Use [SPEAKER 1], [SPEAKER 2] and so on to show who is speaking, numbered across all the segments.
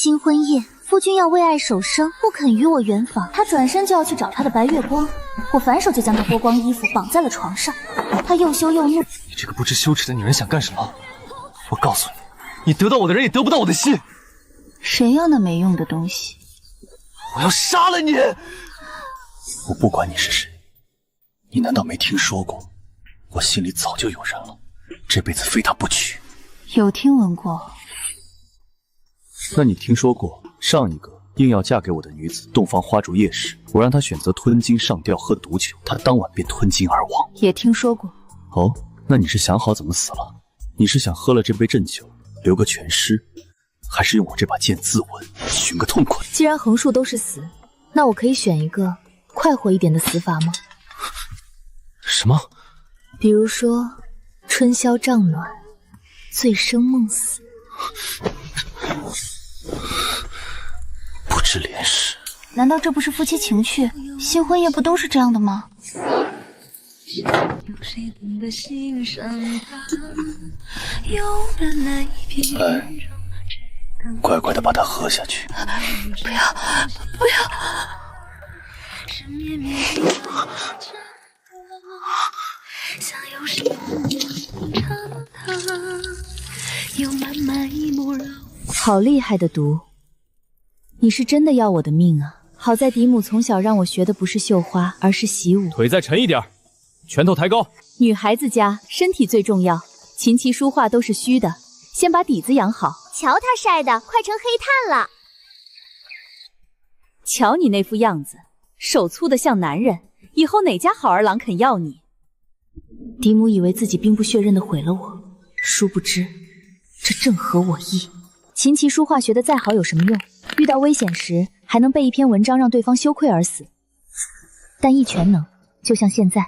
[SPEAKER 1] 新婚夜，夫君要为爱守生，不肯与我圆房。他转身就要去找他的白月光，我反手就将他脱光衣服绑在了床上。他又羞又怒：“
[SPEAKER 2] 你这个不知羞耻的女人想干什么？我告诉你，你得到我的人也得不到我的心。
[SPEAKER 1] 谁要那没用的东西？
[SPEAKER 2] 我要杀了你！我不管你是谁，你难道没听说过？我心里早就有人了，这辈子非他不娶。
[SPEAKER 1] 有听闻过。
[SPEAKER 2] 那你听说过上一个硬要嫁给我的女子洞房花烛夜时，我让她选择吞金上吊喝毒酒，她当晚便吞金而亡。
[SPEAKER 1] 也听说过。
[SPEAKER 2] 哦，那你是想好怎么死了？你是想喝了这杯鸩酒留个全尸，还是用我这把剑自刎寻个痛快？
[SPEAKER 1] 既然横竖都是死，那我可以选一个快活一点的死法吗？
[SPEAKER 2] 什么？
[SPEAKER 1] 比如说春宵帐暖，醉生梦死。
[SPEAKER 2] 不知廉耻！
[SPEAKER 1] 难道这不是夫妻情趣？新婚夜不都是这样的吗？
[SPEAKER 2] 来，乖乖的把它喝下去。
[SPEAKER 1] 不要，不要！好厉害的毒！你是真的要我的命啊！好在嫡母从小让我学的不是绣花，而是习武。
[SPEAKER 2] 腿再沉一点，拳头抬高。
[SPEAKER 1] 女孩子家身体最重要，琴棋书画都是虚的，先把底子养好。
[SPEAKER 3] 瞧他晒的，快成黑炭了！
[SPEAKER 1] 瞧你那副样子，手粗的像男人，以后哪家好儿郎肯要你？嫡母以为自己兵不血刃的毁了我，殊不知这正合我意。琴棋书画学的再好有什么用？遇到危险时还能背一篇文章让对方羞愧而死，但一拳能，就像现在。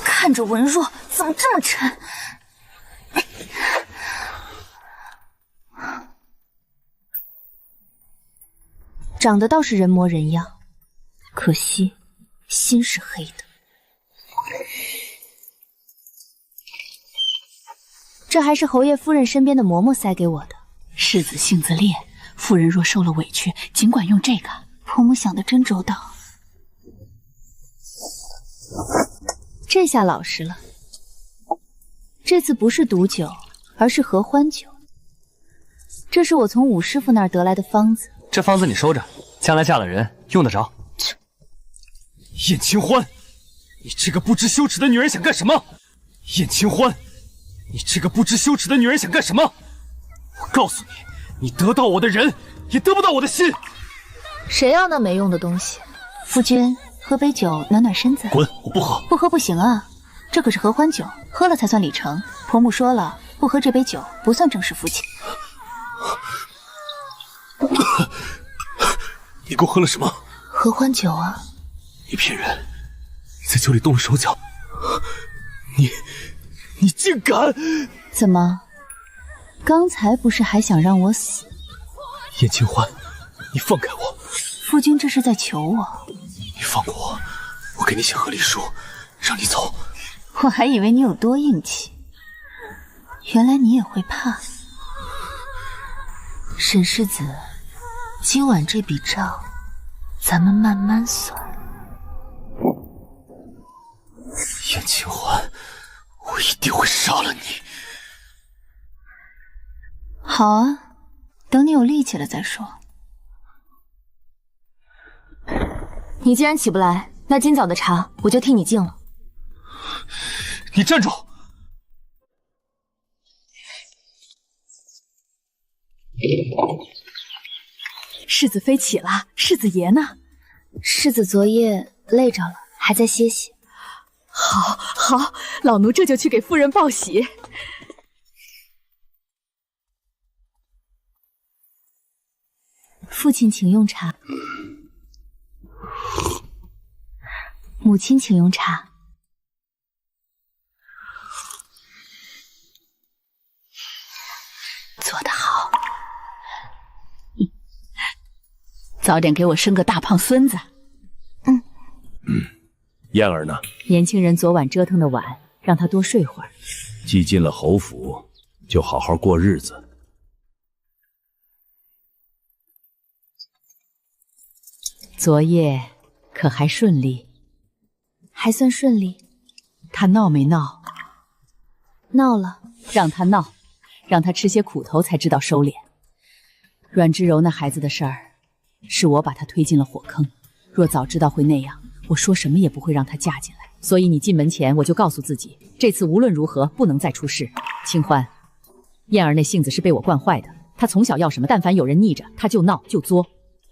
[SPEAKER 1] 看着文弱，怎么这么沉？长得倒是人模人样，可惜心是黑的。这还是侯爷夫人身边的嬷嬷塞给我的。
[SPEAKER 4] 世子性子烈，夫人若受了委屈，尽管用这个。
[SPEAKER 1] 婆母想得真周到，这下老实了。这次不是毒酒，而是合欢酒。这是我从武师傅那儿得来的方子。
[SPEAKER 2] 这方子你收着，将来嫁了人用得着。燕清欢，你这个不知羞耻的女人想干什么？燕清欢，你这个不知羞耻的女人想干什么？我告诉你，你得到我的人，也得不到我的心。
[SPEAKER 1] 谁要那没用的东西？夫君，喝杯酒暖暖身子。
[SPEAKER 2] 滚！我不喝。
[SPEAKER 1] 不喝不行啊，这可是合欢酒，喝了才算礼成。婆母说了，不喝这杯酒不算正式夫妻。
[SPEAKER 2] 你给我喝了什么？
[SPEAKER 1] 合欢酒啊！
[SPEAKER 2] 你骗人！你在酒里动了手脚！你竟敢！
[SPEAKER 1] 怎么？刚才不是还想让我死？
[SPEAKER 2] 燕清欢，你放开我！
[SPEAKER 1] 夫君这是在求我。
[SPEAKER 2] 你放过我，我给你写和离书，让你走。
[SPEAKER 1] 我还以为你有多硬气，原来你也会怕。沈世子，今晚这笔账，咱们慢慢算。
[SPEAKER 2] 燕清欢，我一定会杀了你。
[SPEAKER 1] 好啊，等你有力气了再说。你既然起不来，那今早的茶我就替你敬了。
[SPEAKER 2] 你站住！
[SPEAKER 4] 世子妃起了，世子爷呢？
[SPEAKER 1] 世子昨夜累着了，还在歇息。
[SPEAKER 4] 好，老奴这就去给夫人报喜。
[SPEAKER 1] 父亲请用茶，母亲请用茶。
[SPEAKER 4] 做得好，早点给我生个大胖孙子。
[SPEAKER 2] 燕儿呢？
[SPEAKER 5] 年轻人昨晚折腾的晚，让他多睡会儿。
[SPEAKER 2] 既进了侯府，就好好过日子。
[SPEAKER 5] 昨夜可还顺利？
[SPEAKER 1] 还算顺利。
[SPEAKER 5] 他闹没闹？
[SPEAKER 1] 闹了。
[SPEAKER 5] 让他闹，让他吃些苦头才知道收敛。阮之柔那孩子的事儿，是我把他推进了火坑。若早知道会那样，我说什么也不会让他嫁进来。所以你进门前，我就告诉自己，这次无论如何不能再出事。清欢，燕儿那性子是被我惯坏的，她从小要什么，但凡有人逆着，她就闹就作。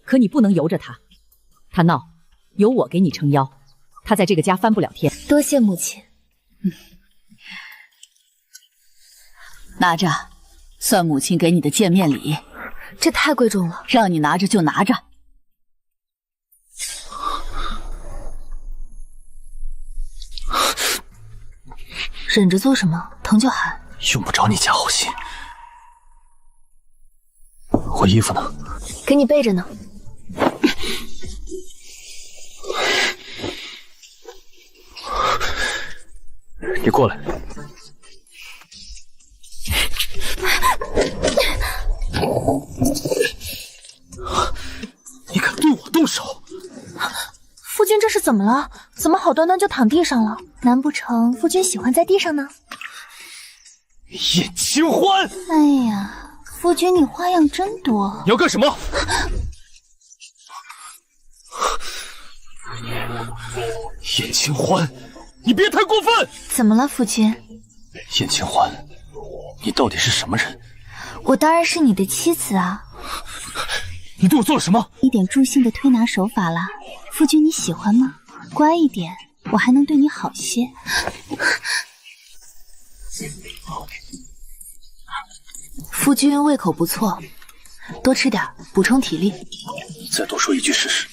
[SPEAKER 5] 可你不能由着她，她闹，由我给你撑腰，她在这个家翻不了天。
[SPEAKER 1] 多谢母亲。
[SPEAKER 4] 拿着，算母亲给你的见面礼。
[SPEAKER 1] 这太贵重了，
[SPEAKER 4] 让你拿着就拿着。
[SPEAKER 1] 忍着做什么？疼就喊。
[SPEAKER 2] 用不着你假好心。我衣服呢？
[SPEAKER 1] 给你备着呢。
[SPEAKER 2] 你过来。你敢对我动手？
[SPEAKER 3] 夫君这是怎么了？怎么好端端就躺地上了？难不成夫君喜欢在地上呢？
[SPEAKER 2] 燕清欢！
[SPEAKER 3] 哎呀，夫君你花样真多。
[SPEAKER 2] 你要干什么？燕清欢，你别太过分！
[SPEAKER 3] 怎么了，夫君？
[SPEAKER 2] 燕清欢，你到底是什么人？
[SPEAKER 3] 我当然是你的妻子啊！
[SPEAKER 2] 你对我做了什么？
[SPEAKER 3] 一点助兴的推拿手法啦，夫君你喜欢吗？乖一点，我还能对你好些。
[SPEAKER 4] 夫君胃口不错，多吃点，补充体力。
[SPEAKER 2] 再多说一句试试。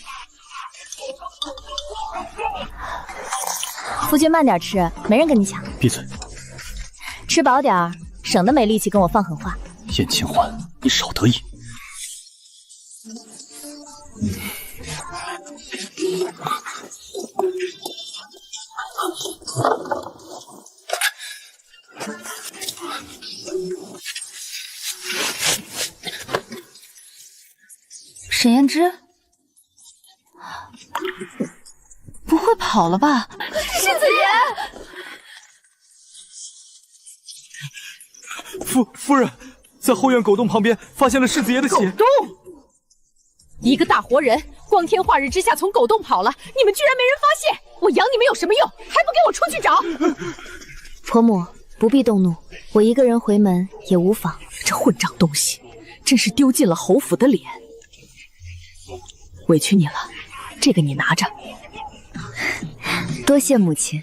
[SPEAKER 1] 夫君慢点吃，没人跟你抢。
[SPEAKER 2] 闭嘴！
[SPEAKER 1] 吃饱点儿，省得没力气跟我放狠话。
[SPEAKER 2] 燕清欢，你少得意。
[SPEAKER 3] 沈嫣之，不会跑了吧？
[SPEAKER 1] 世子爷，
[SPEAKER 2] 夫人，在后院狗洞旁边发现了世子爷的血。
[SPEAKER 5] 狗洞！一个大活人，光天化日之下从狗洞跑了，你们居然没人发现！我养你们有什么用？还不给我出去找！
[SPEAKER 1] 婆母不必动怒，我一个人回门也无妨。
[SPEAKER 5] 这混账东西，真是丢尽了侯府的脸。委屈你了，这个你拿着。
[SPEAKER 1] 多谢母亲。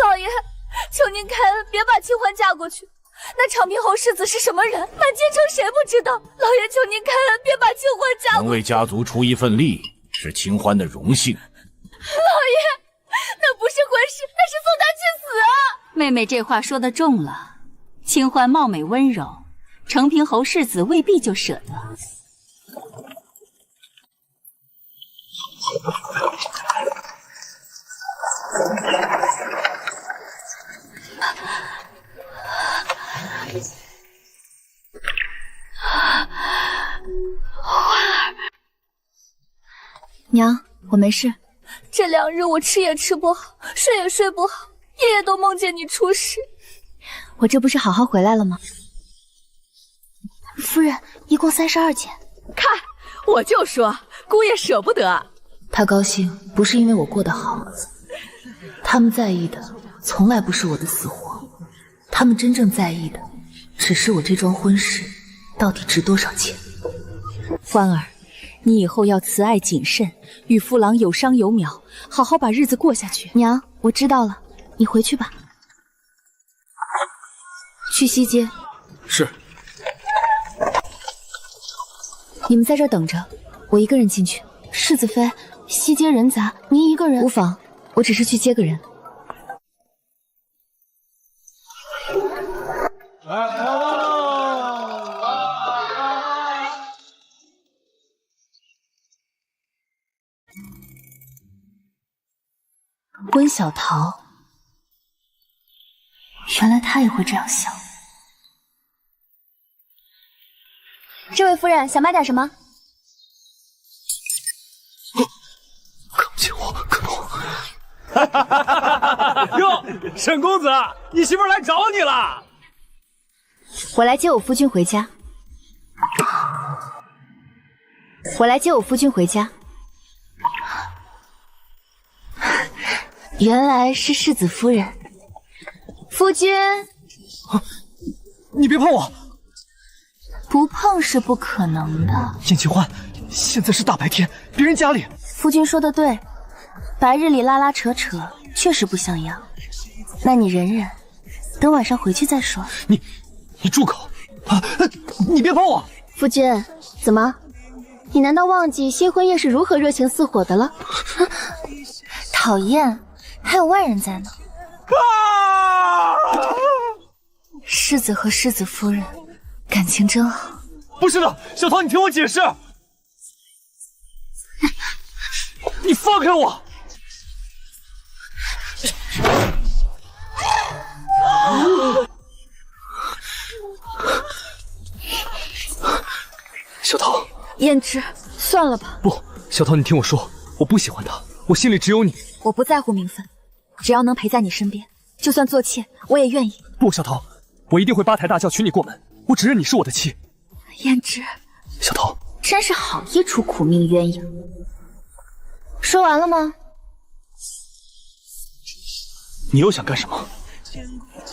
[SPEAKER 3] 老爷，求您开恩，别把清欢嫁过去。那长平侯世子是什么人？满京城谁不知道？老爷，求您开恩，别把清欢嫁过去。
[SPEAKER 6] 能为家族出一份力，是清欢的荣幸。
[SPEAKER 3] 老爷，那不是婚事，那是送她去死啊！
[SPEAKER 4] 妹妹这话说得重了，清欢貌美温柔，承平侯世子未必就舍得。
[SPEAKER 1] 娘，我没事。
[SPEAKER 3] 这2日我吃也吃不好，睡也睡不好，夜夜都梦见你出事。
[SPEAKER 1] 我这不是好好回来了吗？
[SPEAKER 3] 夫人，一共32钱。
[SPEAKER 5] 看，我就说姑爷舍不得。
[SPEAKER 4] 他高兴不是因为我过得好，他们在意的从来不是我的死活，他们真正在意的只是我这桩婚事到底值多少钱。
[SPEAKER 1] 欢儿，你以后要慈爱谨慎，与父郎有商有秒，好好把日子过下去。娘，我知道了，你回去吧。去西街。
[SPEAKER 2] 是。
[SPEAKER 1] 你们在这儿等着，我一个人进去。
[SPEAKER 3] 世子妃，西街人杂，您一个人
[SPEAKER 1] 无妨，我只是去接个人。
[SPEAKER 4] 温小桃，原来她也会这样想。
[SPEAKER 3] 这位夫人想买点什么？
[SPEAKER 2] 看不见我，可能。
[SPEAKER 7] 哟，沈公子，你媳妇来找你了。
[SPEAKER 3] 我来接我夫君回家。我来接我夫君回家。
[SPEAKER 4] 原来是世子夫人，
[SPEAKER 3] 夫君，
[SPEAKER 2] 你别碰我！
[SPEAKER 4] 不碰是不可能的。
[SPEAKER 2] 燕青欢，现在是大白天，别人家里。
[SPEAKER 4] 夫君说的对，白日里拉拉扯扯，确实不像样。那你忍忍，等晚上回去再说。
[SPEAKER 2] 你住口！啊，你别碰我！
[SPEAKER 3] 夫君，怎么？你难道忘记新婚夜是如何热情似火的了？
[SPEAKER 4] 讨厌，还有外人在呢。世子和世子夫人感情真好。
[SPEAKER 2] 不是的，小桃，你听我解释。你放开我！小桃，
[SPEAKER 3] 胭脂，算了吧。
[SPEAKER 2] 不，小桃，你听我说，我不喜欢他，我心里只有你。
[SPEAKER 3] 我不在乎名分，只要能陪在你身边，就算做妾我也愿意。
[SPEAKER 2] 不，小桃，我一定会八抬大轿娶你过门，我只认你是我的妻。
[SPEAKER 3] 胭脂，
[SPEAKER 2] 小桃，
[SPEAKER 4] 真是好一出苦命鸳鸯。
[SPEAKER 3] 说完了吗？
[SPEAKER 2] 你又想干什么？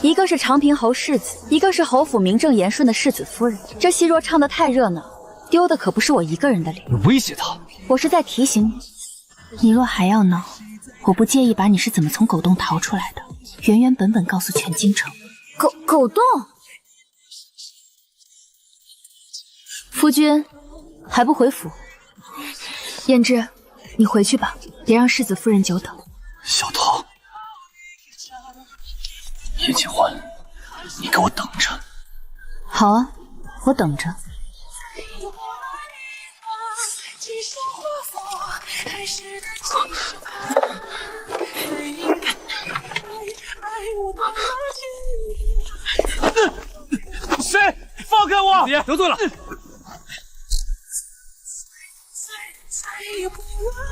[SPEAKER 3] 一个是长平侯世子，一个是侯府名正言顺的世子夫人。这戏若唱得太热闹，丢的可不是我一个人的脸。
[SPEAKER 2] 你威胁他？
[SPEAKER 3] 我是在提醒你，
[SPEAKER 4] 你若还要闹，我不介意把你是怎么从狗洞逃出来的，原原本本告诉全京城。
[SPEAKER 3] 狗洞？
[SPEAKER 4] 夫君还不回府？
[SPEAKER 3] 胭脂，你回去吧，别让世子夫人久等。
[SPEAKER 2] 小桃，叶清欢，你给我等着。
[SPEAKER 4] 好啊，我等着。
[SPEAKER 7] 谁？放开我！姐，得罪了。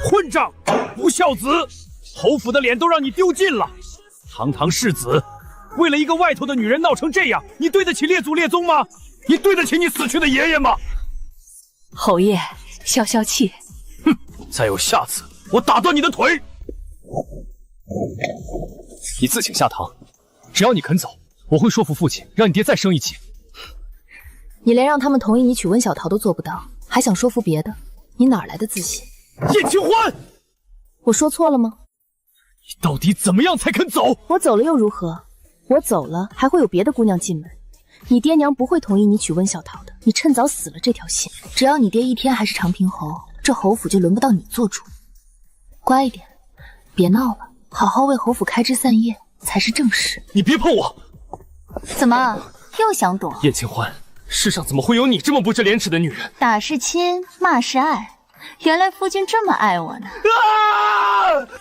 [SPEAKER 7] 混账！不孝子！侯府的脸都让你丢尽了。堂堂世子，为了一个外头的女人闹成这样，你对得起列祖列宗吗？你对得起你死去的爷爷吗？
[SPEAKER 5] 侯爷，消消气。
[SPEAKER 7] 哼！再有下次，我打断你的腿！
[SPEAKER 2] 你自请下堂，只要你肯走，我会说服父亲，让你爹再生一起。
[SPEAKER 4] 你连让他们同意你娶温小桃都做不到，还想说服别的？你哪来的自信？
[SPEAKER 7] 叶清欢，
[SPEAKER 4] 我说错了吗？
[SPEAKER 2] 你到底怎么样才肯走？
[SPEAKER 4] 我走了又如何？我走了还会有别的姑娘进门，你爹娘不会同意你娶温小桃的。你趁早死了这条心。只要你爹一天还是长平侯，这侯府就轮不到你做主。乖一点，别闹了，好好为侯府开枝散叶才是正事。
[SPEAKER 2] 你别碰我！
[SPEAKER 4] 怎么又想躲？
[SPEAKER 2] 叶清欢，世上怎么会有你这么不知廉耻的女人？
[SPEAKER 4] 打是亲，骂是爱，原来夫君这么爱我呢。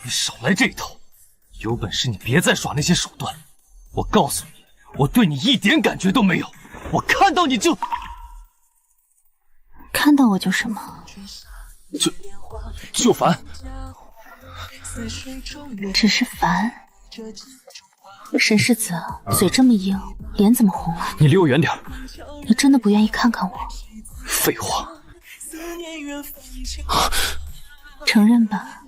[SPEAKER 2] 你少来这一套！有本事你别再耍那些手段！我告诉你，我对你一点感觉都没有，我看到你就……
[SPEAKER 4] 看到我就什么？
[SPEAKER 2] 就烦。
[SPEAKER 4] 只是烦。沈世子嘴这么硬，脸怎么红了？
[SPEAKER 2] 你离我远点。
[SPEAKER 4] 你真的不愿意看看我？
[SPEAKER 2] 废话。
[SPEAKER 4] 承认吧，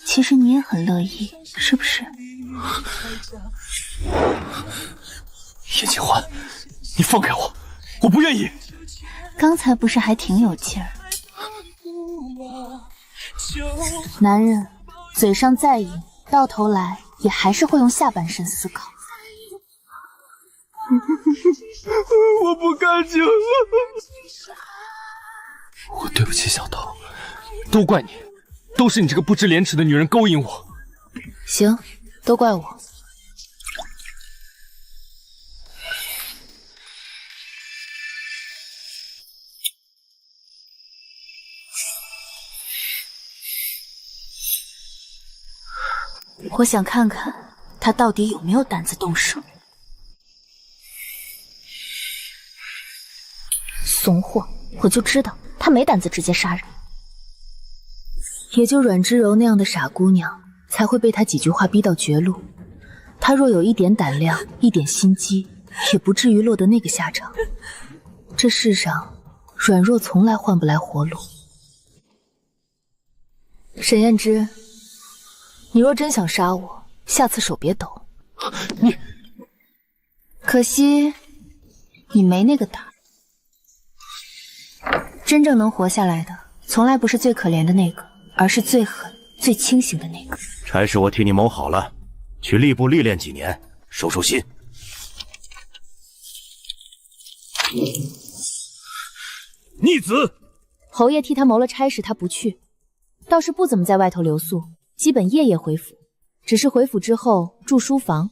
[SPEAKER 4] 其实你也很乐意，是不是？
[SPEAKER 2] 叶清欢，你放开我，我不愿意。
[SPEAKER 4] 刚才不是还挺有劲儿？男人嘴上再硬，到头来也还是会用下半身思考。
[SPEAKER 2] 我不干净了，我对不起小桃，都怪你，都是你这个不知廉耻的女人勾引我。
[SPEAKER 4] 行，都怪我。我想看看他到底有没有胆子动手。
[SPEAKER 3] 怂货，我就知道他没胆子直接杀人。
[SPEAKER 4] 也就阮之柔那样的傻姑娘，才会被他几句话逼到绝路。她若有一点胆量，一点心机，也不至于落得那个下场。这世上，软弱从来换不来活路。沈燕之，你若真想杀我，下次手别抖。
[SPEAKER 2] 你，
[SPEAKER 4] 可惜你没那个胆。真正能活下来的，从来不是最可怜的那个，而是最狠、最清醒的那个。
[SPEAKER 6] 差事我替你谋好了，去吏部历练几年，收收心。
[SPEAKER 7] 逆子！
[SPEAKER 5] 侯爷替他谋了差事，他不去，倒是不怎么在外头留宿，基本夜夜回府。只是回府之后住书房。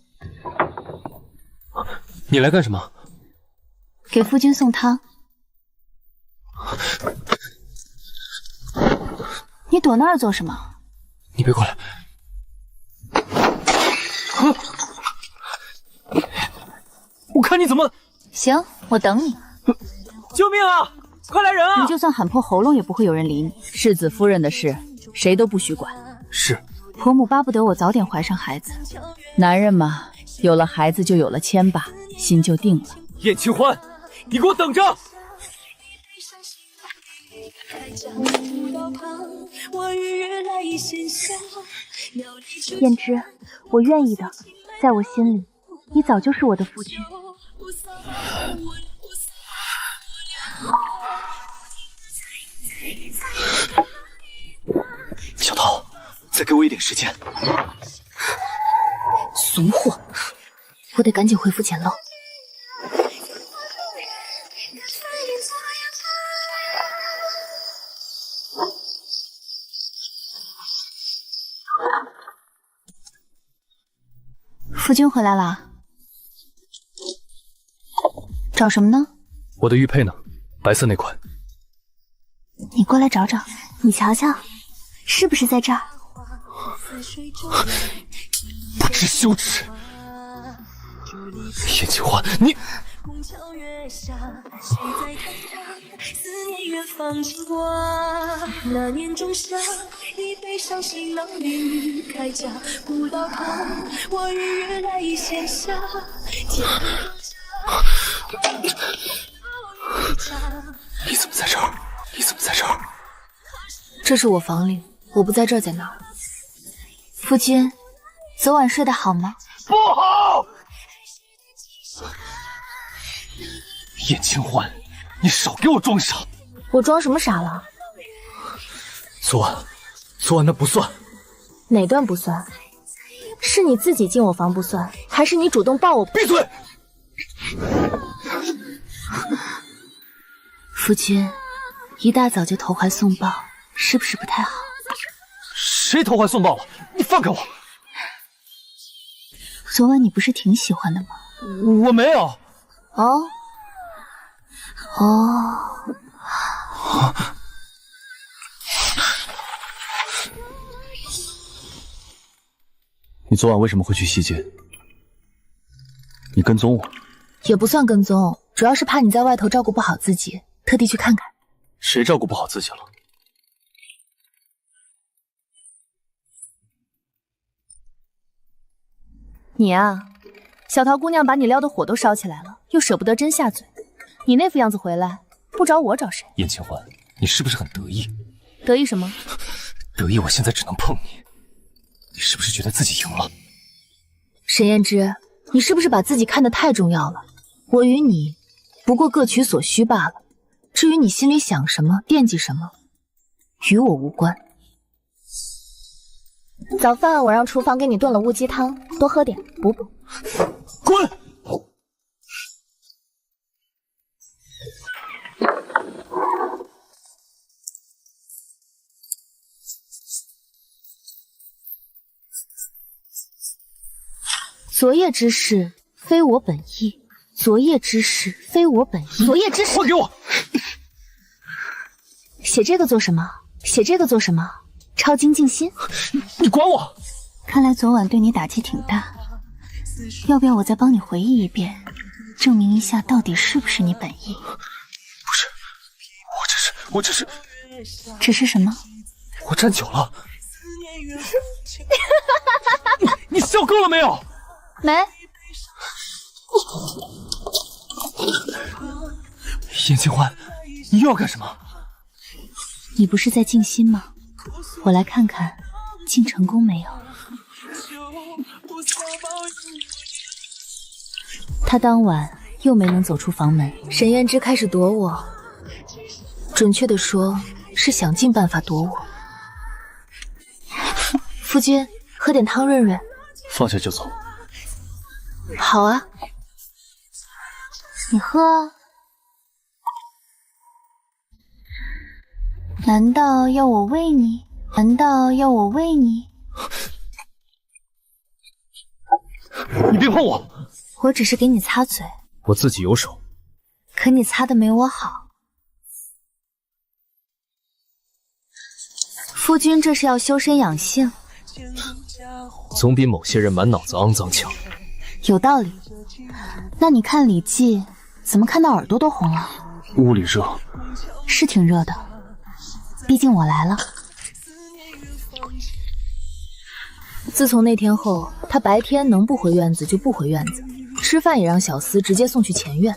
[SPEAKER 2] 你来干什么？
[SPEAKER 4] 给夫君送汤。你躲那儿做什么？
[SPEAKER 2] 你别过来！我看你怎么……
[SPEAKER 4] 行，我等你。
[SPEAKER 2] 救命啊！快来人啊！
[SPEAKER 5] 你就算喊破喉咙，也不会有人理你。世子夫人的事，谁都不许管。
[SPEAKER 2] 是。
[SPEAKER 4] 婆母巴不得我早点怀上孩子。
[SPEAKER 5] 男人嘛，有了孩子就有了牵绊，心就定了。
[SPEAKER 2] 燕清欢，你给我等着！
[SPEAKER 3] 燕之，我愿意的，在我心里，你早就是我的夫君。
[SPEAKER 2] 小桃，再给我一点时间。
[SPEAKER 4] 怂货，我得赶紧回府捡漏。夫君回来了，找什么呢？
[SPEAKER 2] 我的玉佩呢？白色那款。
[SPEAKER 3] 你过来找找，你瞧瞧，是不是在这儿？
[SPEAKER 2] 不知羞耻！燕清欢，你……
[SPEAKER 8] 那年仲夏，你背上行囊淋雨开家，古道旁，我与月来一线下，天
[SPEAKER 2] 你怎么在这儿？你怎么在这儿？
[SPEAKER 4] 这是我房里，我不在这儿，在哪儿？夫君，昨晚睡得好吗？
[SPEAKER 2] 不好！燕清欢，你少给我装傻！
[SPEAKER 3] 我装什么傻了？
[SPEAKER 2] 昨晚那不算。
[SPEAKER 3] 哪段不算？是你自己进我房不算，还是你主动抱我？
[SPEAKER 2] 闭嘴！
[SPEAKER 4] 夫君，一大早就投怀送抱，是不是不太好？
[SPEAKER 2] 谁投怀送抱了？你放开我！
[SPEAKER 4] 昨晚你不是挺喜欢的吗？
[SPEAKER 2] 我没有。
[SPEAKER 4] 哦。
[SPEAKER 2] 你昨晚为什么会去西街？你跟踪我？
[SPEAKER 4] 也不算跟踪，主要是怕你在外头照顾不好自己，特地去看看。
[SPEAKER 2] 谁照顾不好自己了？
[SPEAKER 5] 你啊，小桃姑娘把你撩得火都烧起来了，又舍不得真下嘴。你那副样子回来，不找我找谁？
[SPEAKER 2] 燕清欢，你是不是很得意？
[SPEAKER 5] 得意什么？
[SPEAKER 2] 得意我现在只能碰你。你是不是觉得自己赢了？
[SPEAKER 4] 沈燕之，你是不是把自己看得太重要了？我与你不过各取所需罢了。至于你心里想什么、惦记什么，与我无关。
[SPEAKER 3] 早饭我让厨房给你炖了乌鸡汤，多喝点，补补。
[SPEAKER 2] 滚！
[SPEAKER 3] 昨夜之事非我本意，昨夜之事非我本意，昨夜之事。
[SPEAKER 2] 还给我！
[SPEAKER 3] 写这个做什么？写这个做什么？抄经静心？
[SPEAKER 2] 你管我！
[SPEAKER 9] 看来昨晚对你打击挺大，要不要我再帮你回忆一遍，证明一下到底是不是你本意？
[SPEAKER 2] 不是，我只是，
[SPEAKER 9] 只是什么？
[SPEAKER 2] 我站久了。你笑够了没有？
[SPEAKER 9] 没。
[SPEAKER 2] 燕清欢，你又要干什么？
[SPEAKER 9] 你不是在静心吗？我来看看静成功没有。
[SPEAKER 4] 他当晚又没能走出房门，沈燕之开始躲我，准确的说是想尽办法躲我。夫君，喝点汤润润。
[SPEAKER 2] 放下就走。
[SPEAKER 4] 好啊，
[SPEAKER 9] 你喝啊。难道要我喂你？难道要我喂你？
[SPEAKER 2] 你别碰我！
[SPEAKER 4] 我只是给你擦嘴，
[SPEAKER 2] 我自己有手。
[SPEAKER 4] 可你擦的没我好。夫君这是要修身养性，
[SPEAKER 2] 总比某些人满脑子肮脏强。
[SPEAKER 4] 有道理。那你看李记怎么看到耳朵都红了？
[SPEAKER 2] 屋里热，
[SPEAKER 4] 是挺热的，毕竟我来了。自从那天后，他白天能不回院子就不回院子，吃饭也让小厮直接送去前院。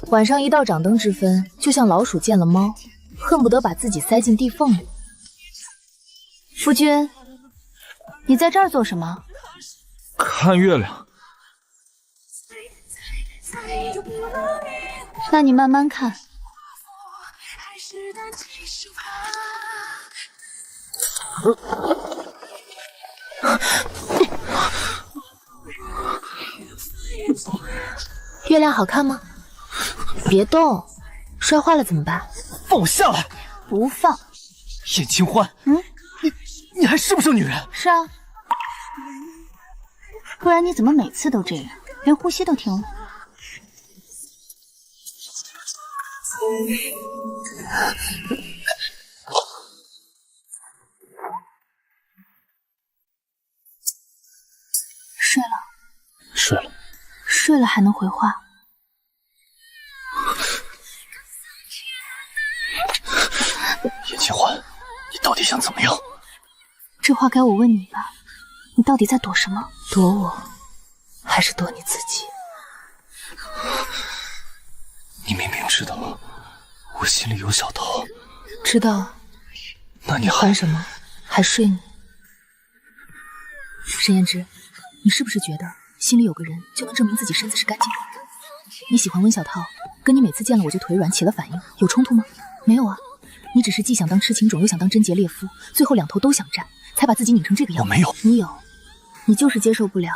[SPEAKER 4] 晚上一到掌灯之分，就像老鼠见了猫，恨不得把自己塞进地缝里。夫君，
[SPEAKER 9] 你在这儿做什么？
[SPEAKER 2] 看月亮。
[SPEAKER 9] 那你慢慢看。
[SPEAKER 4] 月亮好看吗？别动，摔坏了怎么办？
[SPEAKER 2] 放我下来！
[SPEAKER 9] 不放。
[SPEAKER 2] 燕清欢，你还是不是女人？
[SPEAKER 9] 是啊，不然你怎么每次都这样，连呼吸都停了？睡了。
[SPEAKER 2] 睡了。
[SPEAKER 9] 睡了还能回话？
[SPEAKER 2] 燕清欢，你到底想怎么样？
[SPEAKER 9] 这话该我问你吧？你到底在躲什么？
[SPEAKER 4] 躲我，还是躲你自己？
[SPEAKER 2] 你明明知道我心里有小桃。
[SPEAKER 4] 知道。
[SPEAKER 2] 那你
[SPEAKER 4] 还什么？还睡你？沈燕之，你是不是觉得心里有个人就能证明自己身子是干净的？你喜欢温小桃，跟你每次见了我就腿软起了反应，有冲突吗？没有啊，你只是既想当痴情种又想当贞洁烈夫，最后两头都想占，才把自己拧成这个样子。
[SPEAKER 2] 我没有。
[SPEAKER 4] 你有，你就是接受不了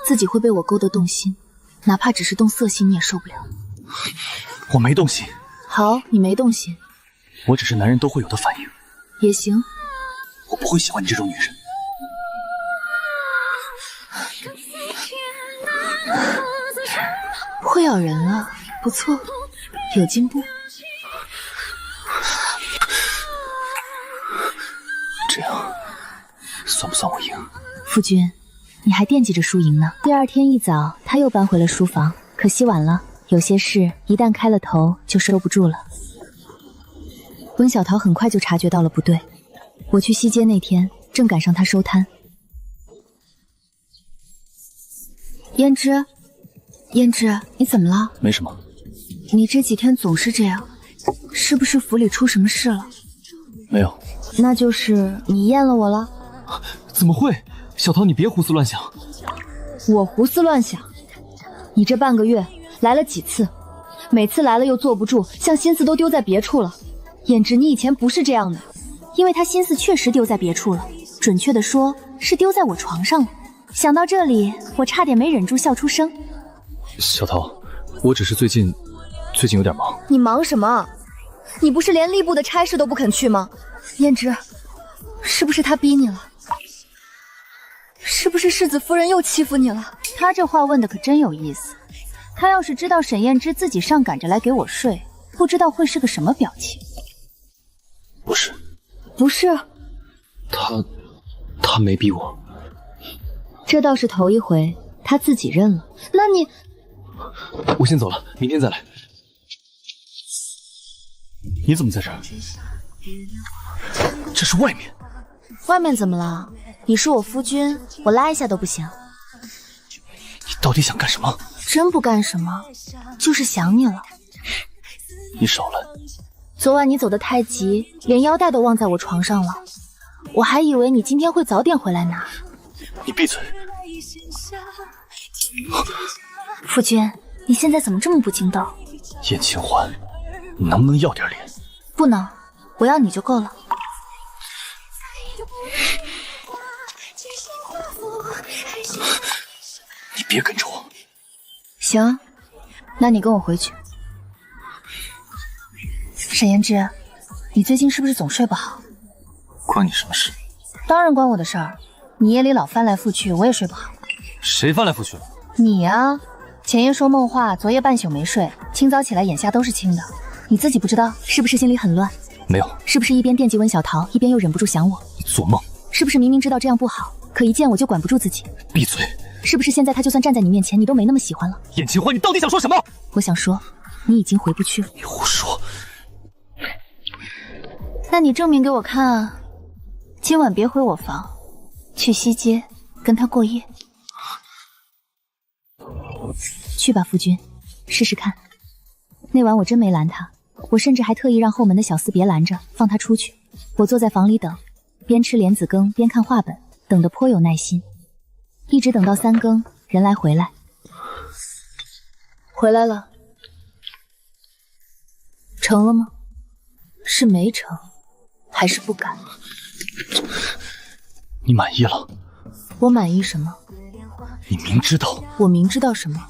[SPEAKER 4] 自己会被我勾得动心，哪怕只是动色心你也受不了。
[SPEAKER 2] 我没动心。
[SPEAKER 4] 好，你没动心，
[SPEAKER 2] 我只是男人都会有的反应。
[SPEAKER 4] 也行。
[SPEAKER 2] 我不会喜欢你这种女人。
[SPEAKER 4] 会咬人了，不错，有进步。
[SPEAKER 2] 这样算不算我赢？
[SPEAKER 4] 夫君，你还惦记着输赢呢。第二天一早，他又搬回了书房，可惜晚了。有些事一旦开了头，就收不住了。温小桃很快就察觉到了不对。我去西街那天，正赶上他收摊。胭脂，胭脂，你怎么了？
[SPEAKER 2] 没什么。
[SPEAKER 4] 你这几天总是这样，是不是府里出什么事了？
[SPEAKER 2] 没有。
[SPEAKER 4] 那就是你厌了我了？
[SPEAKER 2] 怎么会？小桃，你别胡思乱想。
[SPEAKER 4] 我胡思乱想？你这半个月来了几次？每次来了又坐不住，像心思都丢在别处了。胭脂，你以前不是这样的，因为他心思确实丢在别处了，准确的说是丢在我床上了。想到这里，我差点没忍住笑出声。
[SPEAKER 2] 小桃，我只是最近有点忙。
[SPEAKER 4] 你忙什么？你不是连吏部的差事都不肯去吗？胭脂，是不是他逼你了？是不是世子夫人又欺负你了？
[SPEAKER 9] 他这话问的可真有意思。他要是知道沈燕之自己上赶着来给我睡，不知道会是个什么表情。
[SPEAKER 2] 不是。
[SPEAKER 4] 不是。
[SPEAKER 2] 他没逼我。
[SPEAKER 1] 这倒是头一回，他自己认了。那你……
[SPEAKER 2] 我先走了，明天再来。你怎么在这儿？这是外面。
[SPEAKER 1] 外面怎么了？你是我夫君，我拉一下都不行。
[SPEAKER 2] 你到底想干什么？
[SPEAKER 1] 真不干什么，就是想你了。
[SPEAKER 2] 你少来。
[SPEAKER 1] 昨晚你走得太急，连腰带都忘在我床上了。我还以为你今天会早点回来拿。
[SPEAKER 2] 你闭嘴！
[SPEAKER 1] 夫君，你现在怎么这么不经道？
[SPEAKER 2] 燕清欢，你能不能要点脸？
[SPEAKER 1] 不能，我要你就够了。
[SPEAKER 2] 你别跟着我。
[SPEAKER 1] 行，那你跟我回去。沈嫣之，你最近是不是总睡不好？
[SPEAKER 2] 关你什么事？
[SPEAKER 1] 当然关我的事儿。你夜里老翻来覆去，我也睡不好。
[SPEAKER 2] 谁翻来覆去了？
[SPEAKER 1] 你啊，前夜说梦话，昨夜半宿没睡，清早起来眼下都是青的。你自己不知道，是不是心里很乱？
[SPEAKER 2] 没有。
[SPEAKER 1] 是不是一边惦记温小桃，一边又忍不住想我？
[SPEAKER 2] 你做梦。
[SPEAKER 1] 是不是明明知道这样不好，可一见我就管不住自己？
[SPEAKER 2] 闭嘴。
[SPEAKER 1] 是不是现在他就算站在你面前，你都没那么喜欢了？
[SPEAKER 2] 燕清欢，你到底想说什么？
[SPEAKER 1] 我想说，你已经回不去了。
[SPEAKER 2] 你胡说。
[SPEAKER 1] 那你证明给我看啊！今晚别回我房，去西街跟他过夜。去吧，夫君，试试看。那晚我真没拦他，我甚至还特意让后门的小厮别拦着，放他出去。我坐在房里等，边吃莲子羹边看画本，等得颇有耐心，一直等到3更，人来回来。回来了，成了吗？是没成，还是不敢？
[SPEAKER 2] 你满意了？
[SPEAKER 1] 我满意什么？
[SPEAKER 2] 你明知道。
[SPEAKER 1] 我明知道什么？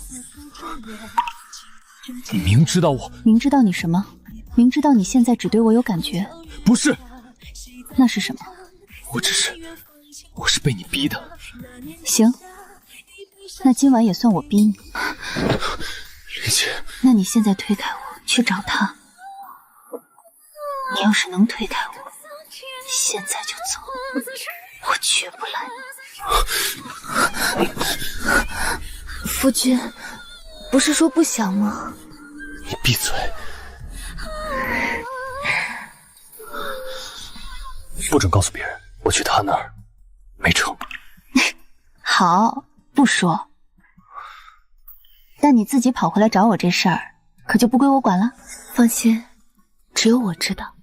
[SPEAKER 2] 你明知道我。
[SPEAKER 1] 明知道你什么？明知道你现在只对我有感觉。
[SPEAKER 2] 不是。
[SPEAKER 1] 那是什么？
[SPEAKER 2] 我是被你逼的。
[SPEAKER 1] 行，那今晚也算我逼你。
[SPEAKER 2] 林姐，
[SPEAKER 1] 那你现在推开我，去找他。你要是能推开我，现在就走，我绝不拦你。夫君，不是说不想吗？
[SPEAKER 2] 你闭嘴！不准告诉别人，我去他那儿没成。
[SPEAKER 1] 好，不说。但你自己跑回来找我这事儿，可就不归我管了。放心，只有我知道。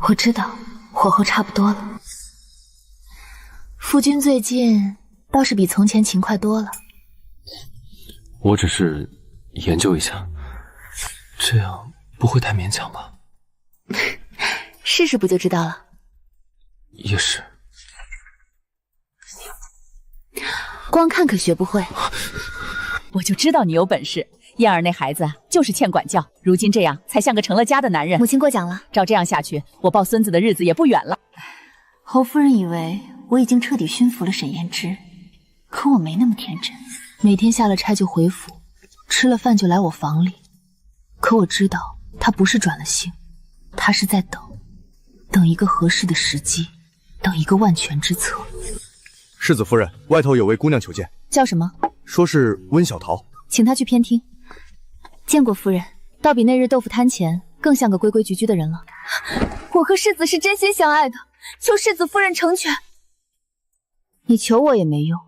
[SPEAKER 1] 我知道，火候差不多了。夫君最近倒是比从前勤快多了。
[SPEAKER 2] 我只是研究一下，这样不会太勉强吧？
[SPEAKER 1] 试试不就知道了。
[SPEAKER 2] 也是。
[SPEAKER 1] 光看可学不会。
[SPEAKER 5] 我就知道你有本事。燕儿那孩子就是欠管教，如今这样才像个成了家的男人。
[SPEAKER 1] 母亲过奖了。
[SPEAKER 5] 照这样下去，我抱孙子的日子也不远了。
[SPEAKER 1] 侯夫人以为我已经彻底驯服了沈嫣之，可我没那么天真。每天下了差就回府，吃了饭就来我房里。可我知道他不是转了性，他是在等一个合适的时机，等一个万全之策。
[SPEAKER 10] 世子夫人，外头有位姑娘求见。
[SPEAKER 1] 叫什么？
[SPEAKER 10] 说是温小桃。
[SPEAKER 1] 请她去偏厅。见过夫人，倒比那日豆腐摊前更像个规规矩矩的人了。我和世子是真心相爱的，求世子夫人成全。你求我也没用，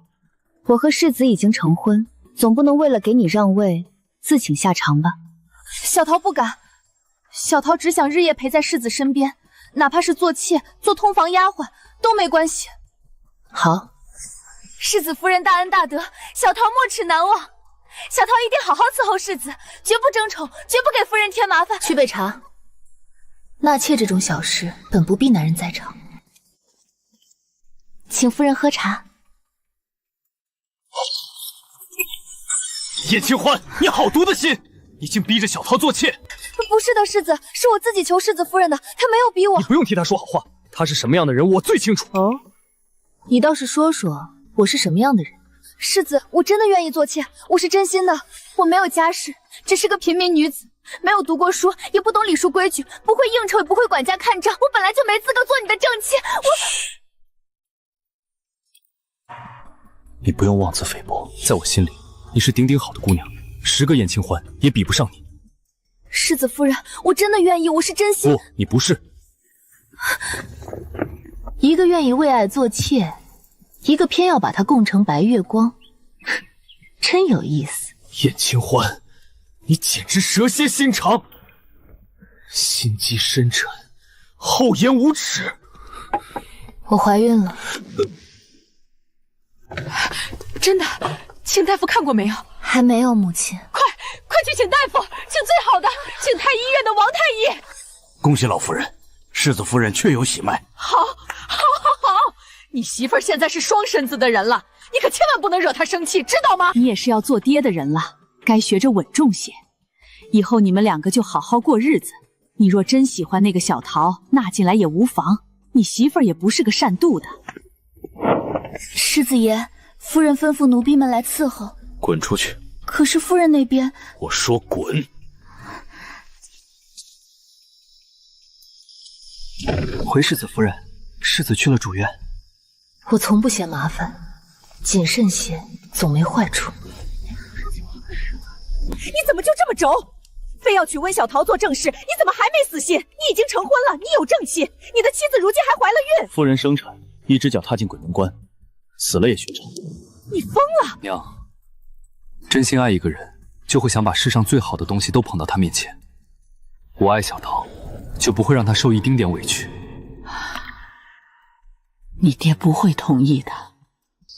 [SPEAKER 1] 我和世子已经成婚，总不能为了给你让位自请下场吧？小桃不敢，小桃只想日夜陪在世子身边，哪怕是做妾、做通房丫鬟都没关系。好，世子夫人大恩大德，小桃没齿难忘。小桃一定好好伺候世子，绝不争宠，绝不给夫人添麻烦。去备茶。纳妾这种小事，本不必男人在场。请夫人喝茶。
[SPEAKER 2] 燕清欢，你好毒的心！你竟逼着小桃做妾！
[SPEAKER 1] 不是的，世子，是我自己求世子夫人的，她没有逼我。
[SPEAKER 2] 你不用替她说好话，她是什么样的人，我最清楚。
[SPEAKER 1] 哦，你倒是说说，我是什么样的人？世子，我真的愿意做妾，我是真心的。我没有家世，只是个平民女子，没有读过书，也不懂礼数规矩，不会应酬，也不会管家看账。我本来就没资格做你的正妻。
[SPEAKER 2] 你不用妄自菲薄，在我心里，你是顶顶好的姑娘，10个燕青欢也比不上你。
[SPEAKER 3] 世子夫人，我真的愿意，我是真心。
[SPEAKER 2] 不，你不是。
[SPEAKER 4] 一个愿意为爱做妾，一个偏要把她供成白月光，真有意思。
[SPEAKER 2] 燕青欢，你简直蛇蝎心肠，心机深沉，厚颜无耻。
[SPEAKER 4] 我怀孕了。
[SPEAKER 5] 真的？请大夫看过没有？
[SPEAKER 4] 还没有，母亲。
[SPEAKER 5] 快去请大夫，请最好的，请太医院的王太医。
[SPEAKER 6] 恭喜老夫人，世子夫人确有喜脉。
[SPEAKER 5] 好，你媳妇儿现在是双身子的人了，你可千万不能惹她生气，知道吗？你也是要做爹的人了，该学着稳重些。以后你们2个就好好过日子。你若真喜欢那个小桃，纳进来也无妨。你媳妇儿也不是个善妒的。
[SPEAKER 3] 世子爷，夫人吩咐奴婢们来伺候。
[SPEAKER 6] 滚出去！
[SPEAKER 3] 可是夫人那边……
[SPEAKER 6] 我说滚！
[SPEAKER 2] 回世子夫人，世子去了主院。
[SPEAKER 4] 我从不嫌麻烦，谨慎些总没坏处。
[SPEAKER 1] 你怎么就这么轴？非要娶温小桃做正室，你怎么还没死心？你已经成婚了，你有正妻，你的妻子如今还怀了孕。
[SPEAKER 2] 夫人生产，一只脚踏进鬼门关，死了也寻常。
[SPEAKER 1] 你疯了！
[SPEAKER 2] 娘，真心爱一个人，就会想把世上最好的东西都捧到他面前。我爱小桃，就不会让他受一丁点委屈。
[SPEAKER 5] 你爹不会同意的。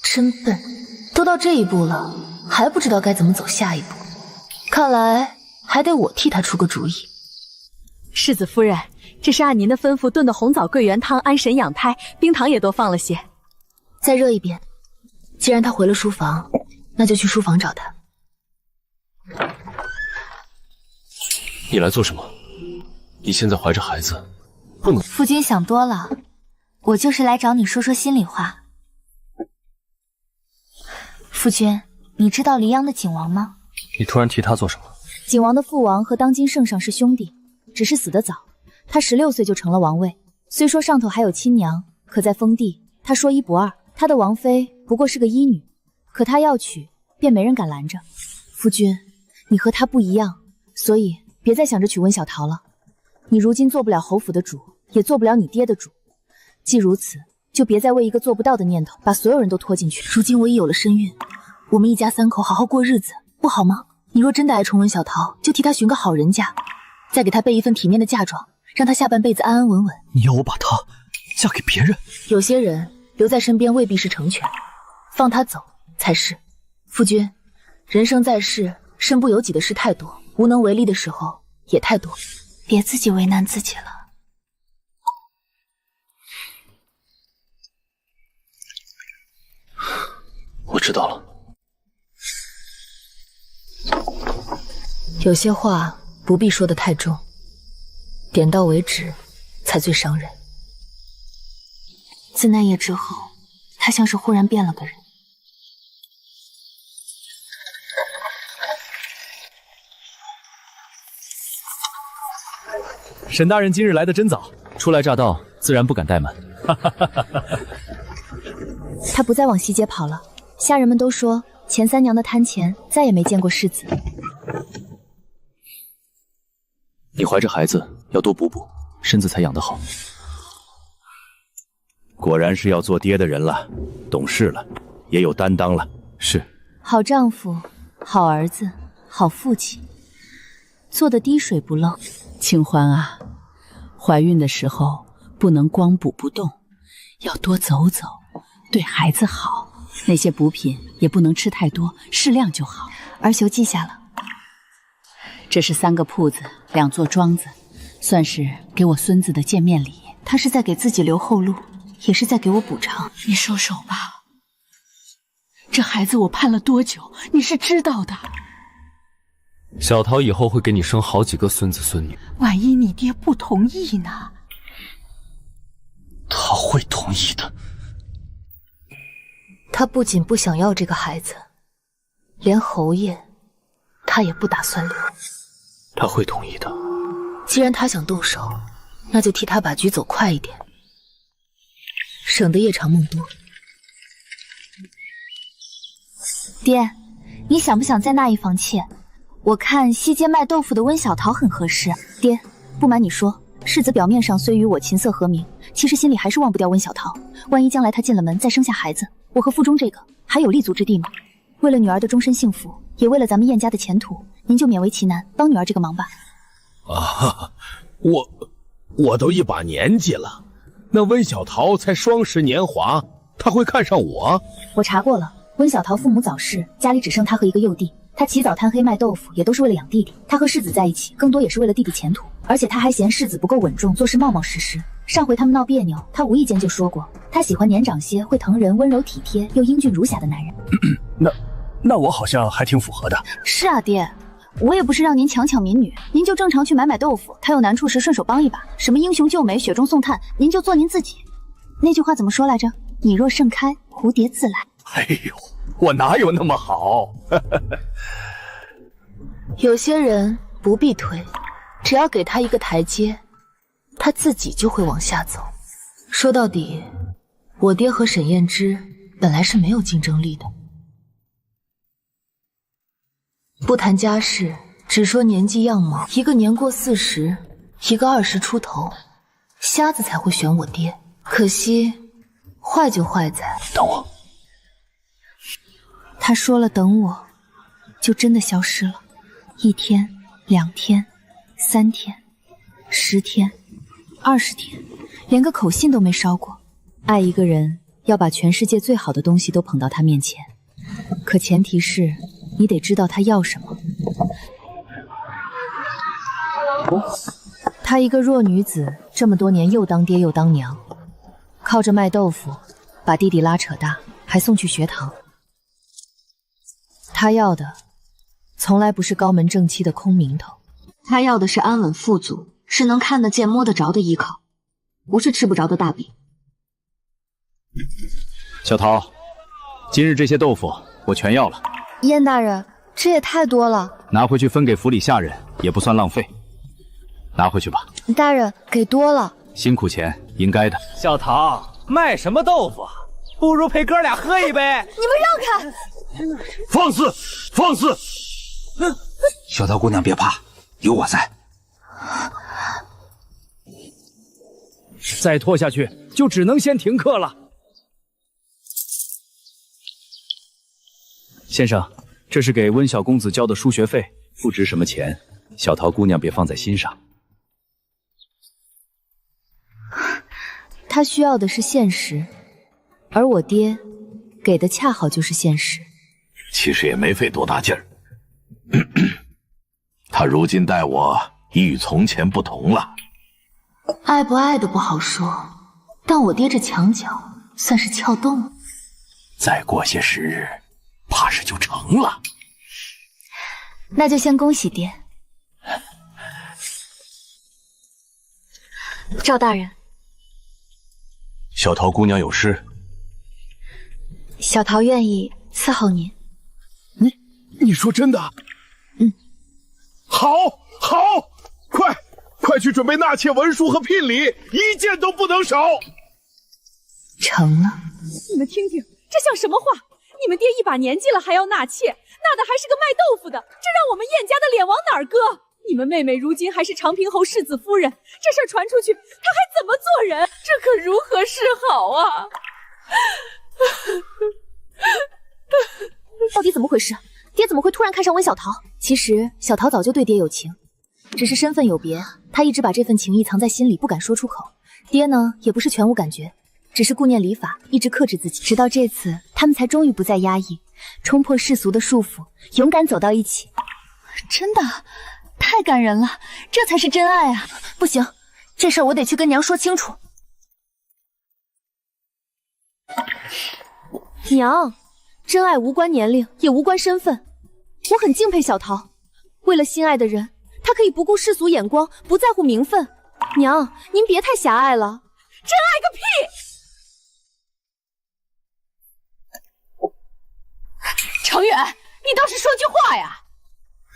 [SPEAKER 4] 真笨，都到这一步了，还不知道该怎么走下一步。看来还得我替他出个主意。
[SPEAKER 1] 世子夫人，这是按您的吩咐炖的红枣桂圆汤，安神养胎，冰糖也多放了些。
[SPEAKER 4] 再热一遍。既然他回了书房，那就去书房找他。
[SPEAKER 2] 你来做什么？你现在怀着孩子，不能。
[SPEAKER 9] 夫君想多了，我就是来找你说说心里话。夫君，你知道黎阳的景王吗？
[SPEAKER 2] 你突然提他做什么？
[SPEAKER 1] 景王的父王和当今圣上是兄弟，只是死得早。他16岁就成了王位，虽说上头还有亲娘，可在封地他说一不二。他的王妃不过是个医女，可他要娶，便没人敢拦着。夫君，你和他不一样，所以别再想着娶温小桃了。你如今做不了侯府的主，也做不了你爹的主。既如此，就别再为一个做不到的念头把所有人都拖进去。
[SPEAKER 4] 如今我已有了身孕，我们一家3口好好过日子，不好吗？你若真的爱宠温小桃，就替她寻个好人家，再给她备一份体面的嫁妆，让她下半辈子安安稳稳。
[SPEAKER 2] 你要我把她嫁给别人？
[SPEAKER 4] 有些人留在身边未必是成全，放他走才是。夫君，人生在世，身不由己的事太多，无能为力的时候也太多，
[SPEAKER 9] 别自己为难自己了。
[SPEAKER 2] 我知道了。
[SPEAKER 4] 有些话不必说得太重，点到为止才最伤人。
[SPEAKER 9] 自那夜之后，他像是忽然变了个人。
[SPEAKER 2] 沈大人今日来得真早，初来乍到，自然不敢怠慢。
[SPEAKER 1] 他不再往西街跑了，下人们都说钱三娘的摊前再也没见过世子。
[SPEAKER 2] 你怀着孩子要多补补，身子才养得好。
[SPEAKER 6] 果然是要做爹的人了，懂事了，也有担当了。
[SPEAKER 2] 是，
[SPEAKER 1] 好丈夫，好儿子，好父亲，做得滴水不漏。
[SPEAKER 5] 清欢啊，怀孕的时候不能光补不动，要多走走，对孩子好。那些补品也不能吃太多，适量就好。
[SPEAKER 9] 儿媳记下了。
[SPEAKER 5] 这是3个铺子，2座庄子，算是给我孙子的见面礼。
[SPEAKER 9] 他是在给自己留后路，也是在给我补偿。
[SPEAKER 5] 你收手吧，这孩子我盼了多久，你是知道的。
[SPEAKER 2] 小桃以后会给你生好几个孙子孙女，
[SPEAKER 5] 万一你爹不同意呢？
[SPEAKER 2] 他会同意的。
[SPEAKER 4] 他不仅不想要这个孩子，连侯爷他也不打算留。
[SPEAKER 2] 他会同意的。
[SPEAKER 4] 既然他想动手，那就替他把局走快一点，省得夜长梦多。
[SPEAKER 9] 爹，你想不想再纳一房妾？我看西街卖豆腐的温小桃很合适。爹，不瞒你说，世子表面上虽与我琴瑟和鸣，其实心里还是忘不掉温小桃。万一将来她进了门再生下孩子，我和腹中这个还有立足之地吗？为了女儿的终身幸福，也为了咱们燕家的前途，您就勉为其难帮女儿这个忙吧。
[SPEAKER 11] 啊，我都一把年纪了，那温小桃才双10年华，她会看上我？
[SPEAKER 9] 我查过了，温小桃父母早逝，家里只剩她和一个幼弟。她起早贪黑卖豆腐，也都是为了养弟弟。她和世子在一起，更多也是为了弟弟前途。而且她还嫌世子不够稳重，做事冒冒失失。上回他们闹别扭，她无意间就说过，她喜欢年长些、会疼人、温柔体贴又英俊如侠的男人。
[SPEAKER 7] 那我好像还挺符合的。
[SPEAKER 9] 是啊，爹，我也不是让您强抢民女，您就正常去买豆腐，她有难处时顺手帮一把。什么英雄救美、雪中送炭，您就做您自己。那句话怎么说来着？你若盛开，蝴蝶自来。
[SPEAKER 7] 哎呦，我哪有那么好？
[SPEAKER 4] 有些人不必推，只要给他一个台阶，他自己就会往下走。说到底，我爹和沈燕之本来是没有竞争力的。不谈家世，只说年纪样貌，一个年过40，一个20出头，瞎子才会选我爹。可惜，坏就坏在
[SPEAKER 7] 等我。
[SPEAKER 9] 他说了等我，就真的消失了。1天、2天、3天、10天、20天，连个口信都没捎过。爱一个人，要把全世界最好的东西都捧到他面前，可前提是你得知道他要什么。她一个弱女子，这么多年又当爹又当娘，靠着卖豆腐把弟弟拉扯大，还送去学堂。她要的从来不是高门正妻的空名头，
[SPEAKER 12] 她要的是安稳富足，是能看得见摸得着的依靠，不是吃不着的大饼。
[SPEAKER 7] 小桃，今日这些豆腐我全要了。
[SPEAKER 9] 燕大人，这也太多了，
[SPEAKER 7] 拿回去分给府里下人，也不算浪费。拿回去吧。
[SPEAKER 9] 大人，给多了。
[SPEAKER 7] 辛苦钱应该的。
[SPEAKER 2] 小桃，卖什么豆腐啊？不如陪哥俩喝一杯。
[SPEAKER 3] 你们让开！
[SPEAKER 11] 放肆！放肆！
[SPEAKER 13] 小桃姑娘别怕，有我在。
[SPEAKER 7] 再拖下去，就只能先停课了。先生，这是给温小公子交的书学费，不值什么钱，小桃姑娘别放在心上。
[SPEAKER 9] 他需要的是现实，而我爹给的恰好就是现实。
[SPEAKER 6] 其实也没费多大劲儿。他如今待我已与从前不同了。
[SPEAKER 4] 爱不爱的不好说，但我爹这墙角算是撬动了。
[SPEAKER 6] 再过些时日，怕是就成了。
[SPEAKER 9] 那就先恭喜爹。
[SPEAKER 12] 赵大人，
[SPEAKER 6] 小桃姑娘有事，
[SPEAKER 12] 小桃愿意伺候您。
[SPEAKER 11] 你说真的？好，快去准备纳妾文书和聘礼，一件都不能少。
[SPEAKER 4] 成了。
[SPEAKER 5] 你们听听，这像什么话？你们爹一把年纪了还要纳妾，纳的还是个卖豆腐的，这让我们燕家的脸往哪儿搁？你们妹妹如今还是长平侯世子夫人，这事儿传出去，她还怎么做人？这可如何是好啊？
[SPEAKER 9] 到底怎么回事？爹怎么会突然看上温小桃？其实小桃早就对爹有情，只是身份有别，她一直把这份情谊藏在心里，不敢说出口。爹呢，也不是全无感觉，只是顾念礼法，一直克制自己。直到这次，他们才终于不再压抑，冲破世俗的束缚，勇敢走到一起。
[SPEAKER 12] 真的太感人了，这才是真爱啊！
[SPEAKER 9] 不行，这事儿我得去跟娘说清楚。娘，真爱无关年龄，也无关身份。我很敬佩小桃，为了心爱的人，她可以不顾世俗眼光，不在乎名分。娘，您别太狭隘了。
[SPEAKER 5] 真爱个屁！程远，你倒是说句话呀！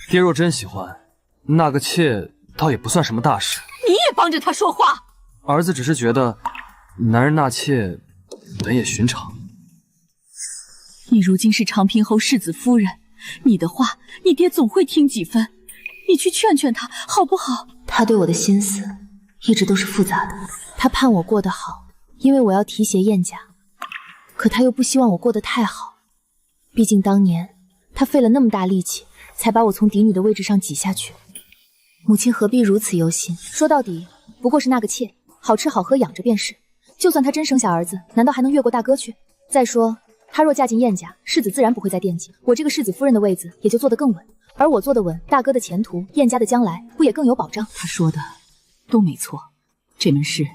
[SPEAKER 2] 爹若真喜欢，纳个妾倒也不算什么大事。
[SPEAKER 5] 你也帮着他说话。
[SPEAKER 2] 儿子只是觉得，男人纳妾本也寻常。
[SPEAKER 5] 你如今是长平侯世子夫人，你的话，你爹总会听几分。你去劝劝他，好不好？
[SPEAKER 4] 他对我的心思一直都是复杂的。他盼我过得好，因为我要提携燕家，可他又不希望我过得太好。毕竟当年他费了那么大力气，才把我从嫡女的位置上挤下去。母亲何必如此忧心？说到底，不过是那个妾，好吃好喝养着便是。就算她真生下儿子，难道还能越过大哥去？再说，她若嫁进燕家，世子自然不会再惦记我这个世子夫人的位子，也就坐得更稳。而我坐得稳，大哥的前途，燕家的将来，不也更有保障？
[SPEAKER 5] 他说的都没错，这门事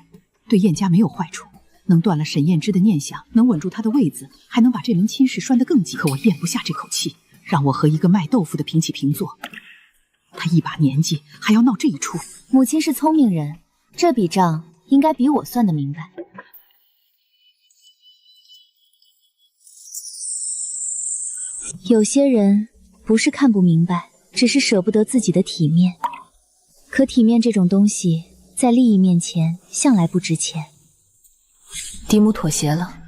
[SPEAKER 5] 对燕家没有坏处，能断了沈燕之的念想，能稳住她的位子，还能把这门亲事拴得更紧。可我咽不下这口气，让我和一个卖豆腐的平起平坐。他一把年纪还要闹这一出。
[SPEAKER 9] 母亲是聪明人，这笔账应该比我算得明白。有些人不是看不明白，只是舍不得自己的体面。可体面这种东西，在利益面前向来不值钱。
[SPEAKER 4] 嫡母妥协了。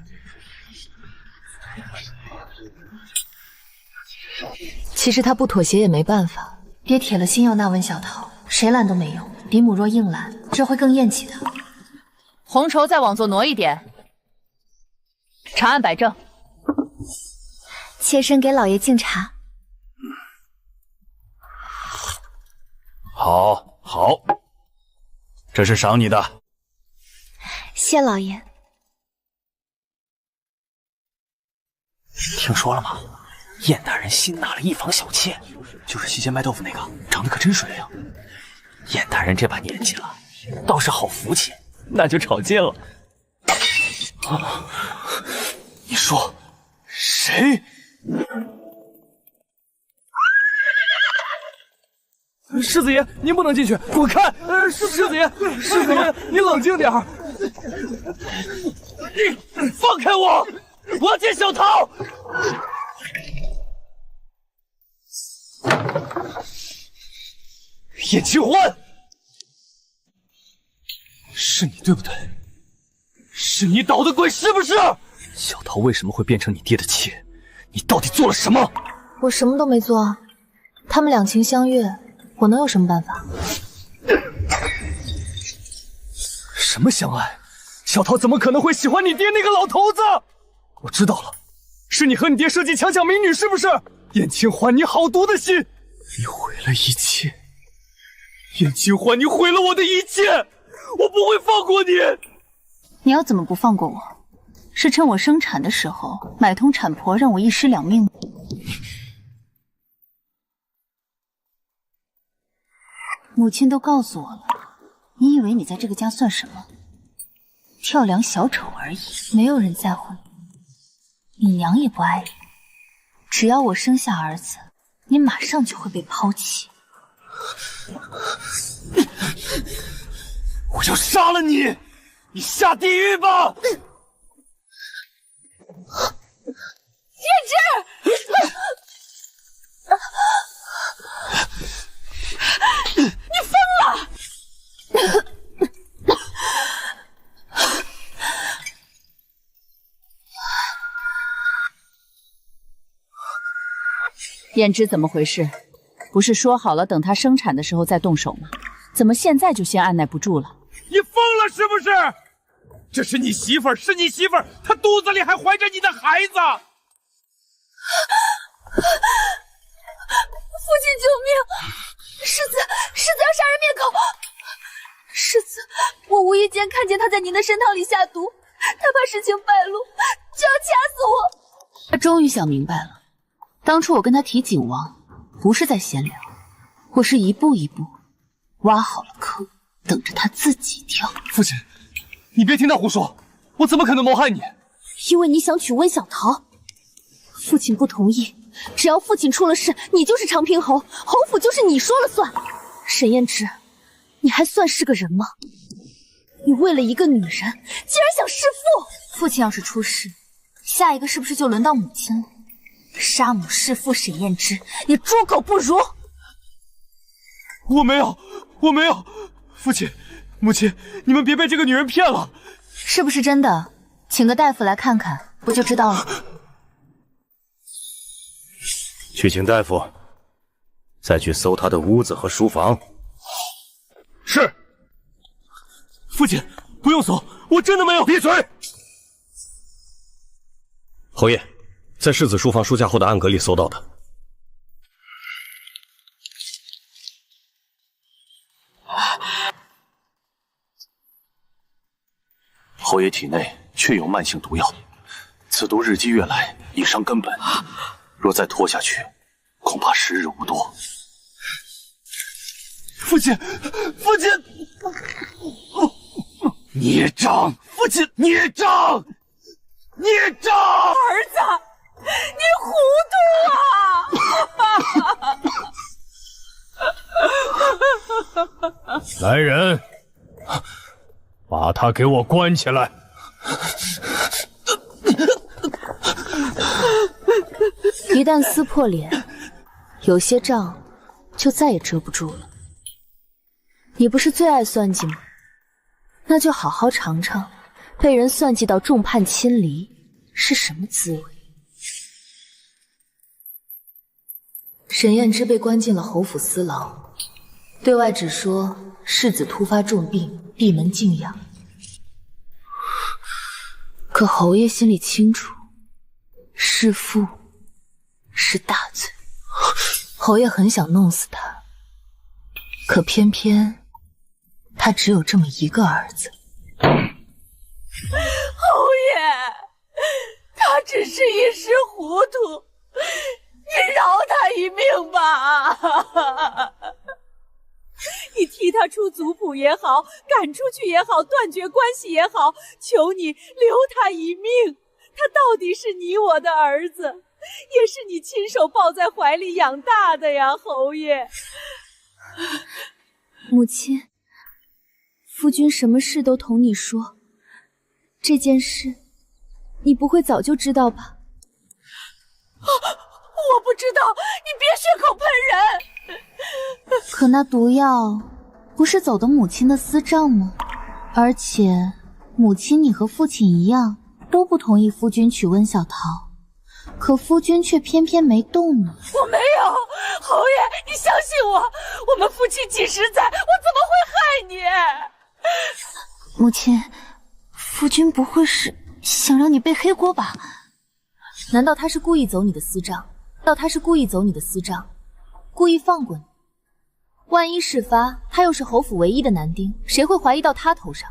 [SPEAKER 4] 其实他不妥协也没办法，爹铁了心要纳温小桃，谁拦都没用。嫡母若硬拦，这会更厌弃他。
[SPEAKER 5] 红绸再往左挪一点，查案摆正。
[SPEAKER 9] 妾身给老爷敬茶。
[SPEAKER 6] 好，好，这是赏你的。
[SPEAKER 9] 谢老爷。
[SPEAKER 2] 听说了吗？燕大人新纳了一房小妾，就是西街卖豆腐那个，长得可真水灵。燕大人这把年纪了，倒是好福气，那就吵近了。你说谁？世子爷，您不能进去，滚开！世子爷，世子爷，你冷静点儿。你放开我！我要见小桃。燕清欢，是你对不对？是你捣的鬼是不是？小桃为什么会变成你爹的妾？你到底做了什么？
[SPEAKER 4] 我什么都没做啊，他们两情相悦，我能有什么办法？
[SPEAKER 2] 什么相爱？小桃怎么可能会喜欢你爹那个老头子？我知道了，是你和你爹设计强抢民女，是不是？燕清欢，你好毒的心！你毁了一切，燕清欢，你毁了我的一切，我不会放过你！
[SPEAKER 5] 你要怎么不放过我？是趁我生产的时候买通产婆，让我一尸两命吗？母亲都告诉我了，你以为你在这个家算什么？跳梁小丑而已，没有人在乎你，你娘也不爱你。只要我生下儿子，你马上就会被抛弃。
[SPEAKER 2] 我要杀了你！你下地狱吧！
[SPEAKER 3] 燕之，你疯了！
[SPEAKER 5] 燕之怎么回事？不是说好了等她生产的时候再动手吗？怎么现在就先按耐不住了？
[SPEAKER 7] 你疯了是不是？这是你媳妇儿，是你媳妇儿，她肚子里还怀着你的孩子。
[SPEAKER 3] 父亲救命！世子要杀人灭口！世子，我无意间看见他在您的参汤里下毒，他怕事情败露，就要掐死我。
[SPEAKER 4] 他终于想明白了，当初我跟他提景王，不是在闲聊，我是一步一步挖好了坑，等着他自己跳。
[SPEAKER 2] 父亲，你别听他胡说，我怎么可能谋害你？
[SPEAKER 9] 因为你想娶温小桃，父亲不同意。只要父亲出了事，你就是长平侯，侯府就是你说了算。沈燕之，你还算是个人吗？你为了一个女人，竟然想弑父！
[SPEAKER 4] 父亲要是出事，下一个是不是就轮到母亲了？杀母弑父，沈燕之，你猪狗不如！
[SPEAKER 2] 我没有，父亲、母亲，你们别被这个女人骗了。
[SPEAKER 4] 是不是真的？请个大夫来看看，不就知道了。
[SPEAKER 6] 去请大夫，再去搜他的屋子和书房。
[SPEAKER 2] 是。父亲，不用搜，我真的没有。
[SPEAKER 6] 闭嘴！侯爷，在世子书房书架后的暗格里搜到的。
[SPEAKER 14] 侯爷体内确有慢性毒药，此毒日积月来，已伤根本。若再拖下去，恐怕时日无多。
[SPEAKER 2] 父亲，父亲，孽障！父亲，孽障！孽障！
[SPEAKER 15] 儿子，你糊涂啊！
[SPEAKER 7] 来人，把他给我关起来！
[SPEAKER 4] 一旦撕破脸，有些账就再也遮不住了。你不是最爱算计吗？那就好好尝尝被人算计到众叛亲离是什么滋味。沈燕之被关进了侯府私牢，对外只说世子突发重病，闭门静养。可侯爷心里清楚，弑父是大罪。侯爷很想弄死他，可偏偏他只有这么一个儿子。
[SPEAKER 15] 侯爷，他只是一时糊涂，你饶他一命吧。你替他出族谱也好，赶出去也好，断绝关系也好，求你留他一命。他到底是你我的儿子，也是你亲手抱在怀里养大的呀，侯爷。
[SPEAKER 9] 母亲，夫君什么事都同你说，这件事你不会早就知道吧？
[SPEAKER 15] 我不知道，你别血口喷人。
[SPEAKER 9] 可那毒药不是走的母亲的私账吗？而且母亲你和父亲一样，都不同意夫君娶温小桃，可夫君却偏偏没动呢。
[SPEAKER 15] 我没有，侯爷，你相信我，我们夫妻几十载，我怎么会害你？
[SPEAKER 9] 母亲，夫君不会是想让你背黑锅吧？
[SPEAKER 4] 难道他是故意走你的私账？故意放过你？万一事发，他又是侯府唯一的男丁，谁会怀疑到他头上？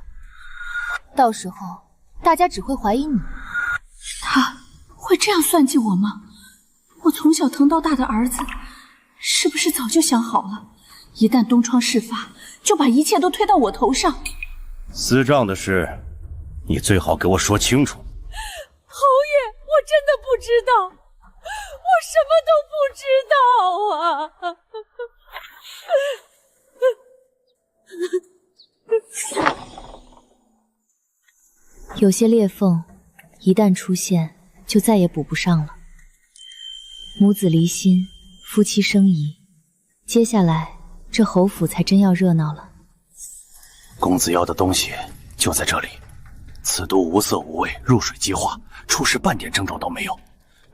[SPEAKER 4] 到时候大家只会怀疑你。
[SPEAKER 16] 他会这样算计我吗？我从小疼到大的儿子，是不是早就想好了，一旦东窗事发，就把一切都推到我头上？
[SPEAKER 6] 私账的事，你最好给我说清楚。
[SPEAKER 15] 侯爷，我真的不知道，我什么都不知道啊！
[SPEAKER 4] 有些裂缝一旦出现，就再也补不上了。母子离心，夫妻生疑，接下来这侯府才真要热闹了。
[SPEAKER 14] 公子要的东西就在这里。此毒无色无味，入水即化，出时半点症状都没有。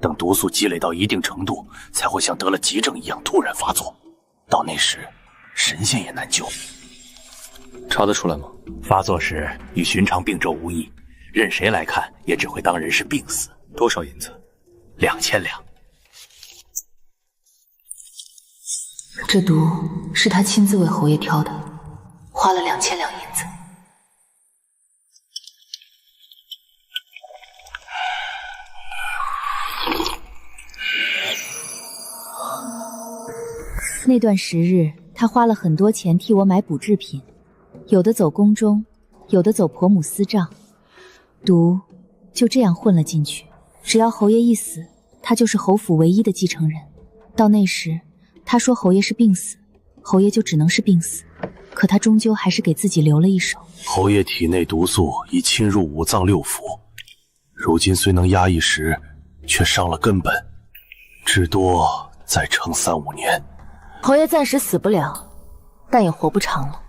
[SPEAKER 14] 等毒素积累到一定程度，才会像得了急症一样突然发作。到那时，神仙也难救。
[SPEAKER 2] 查得出来吗？
[SPEAKER 14] 发作时与寻常病症无异，任谁来看也只会当人是病死。
[SPEAKER 2] 多少银子
[SPEAKER 14] ？2000两。
[SPEAKER 4] 这毒是他亲自为侯爷挑的，花了2000两银子。那段时日，他花了很多钱替我买补制品，有的走宫中，有的走婆母私账，毒就这样混了进去。只要侯爷一死，他就是侯府唯一的继承人。到那时，他说侯爷是病死，侯爷就只能是病死，可他终究还是给自己留了一手。
[SPEAKER 14] 侯爷体内毒素已侵入五脏六腑，如今虽能压一时，却伤了根本，至多再撑3-5年。
[SPEAKER 4] 侯爷暂时死不了，但也活不长了。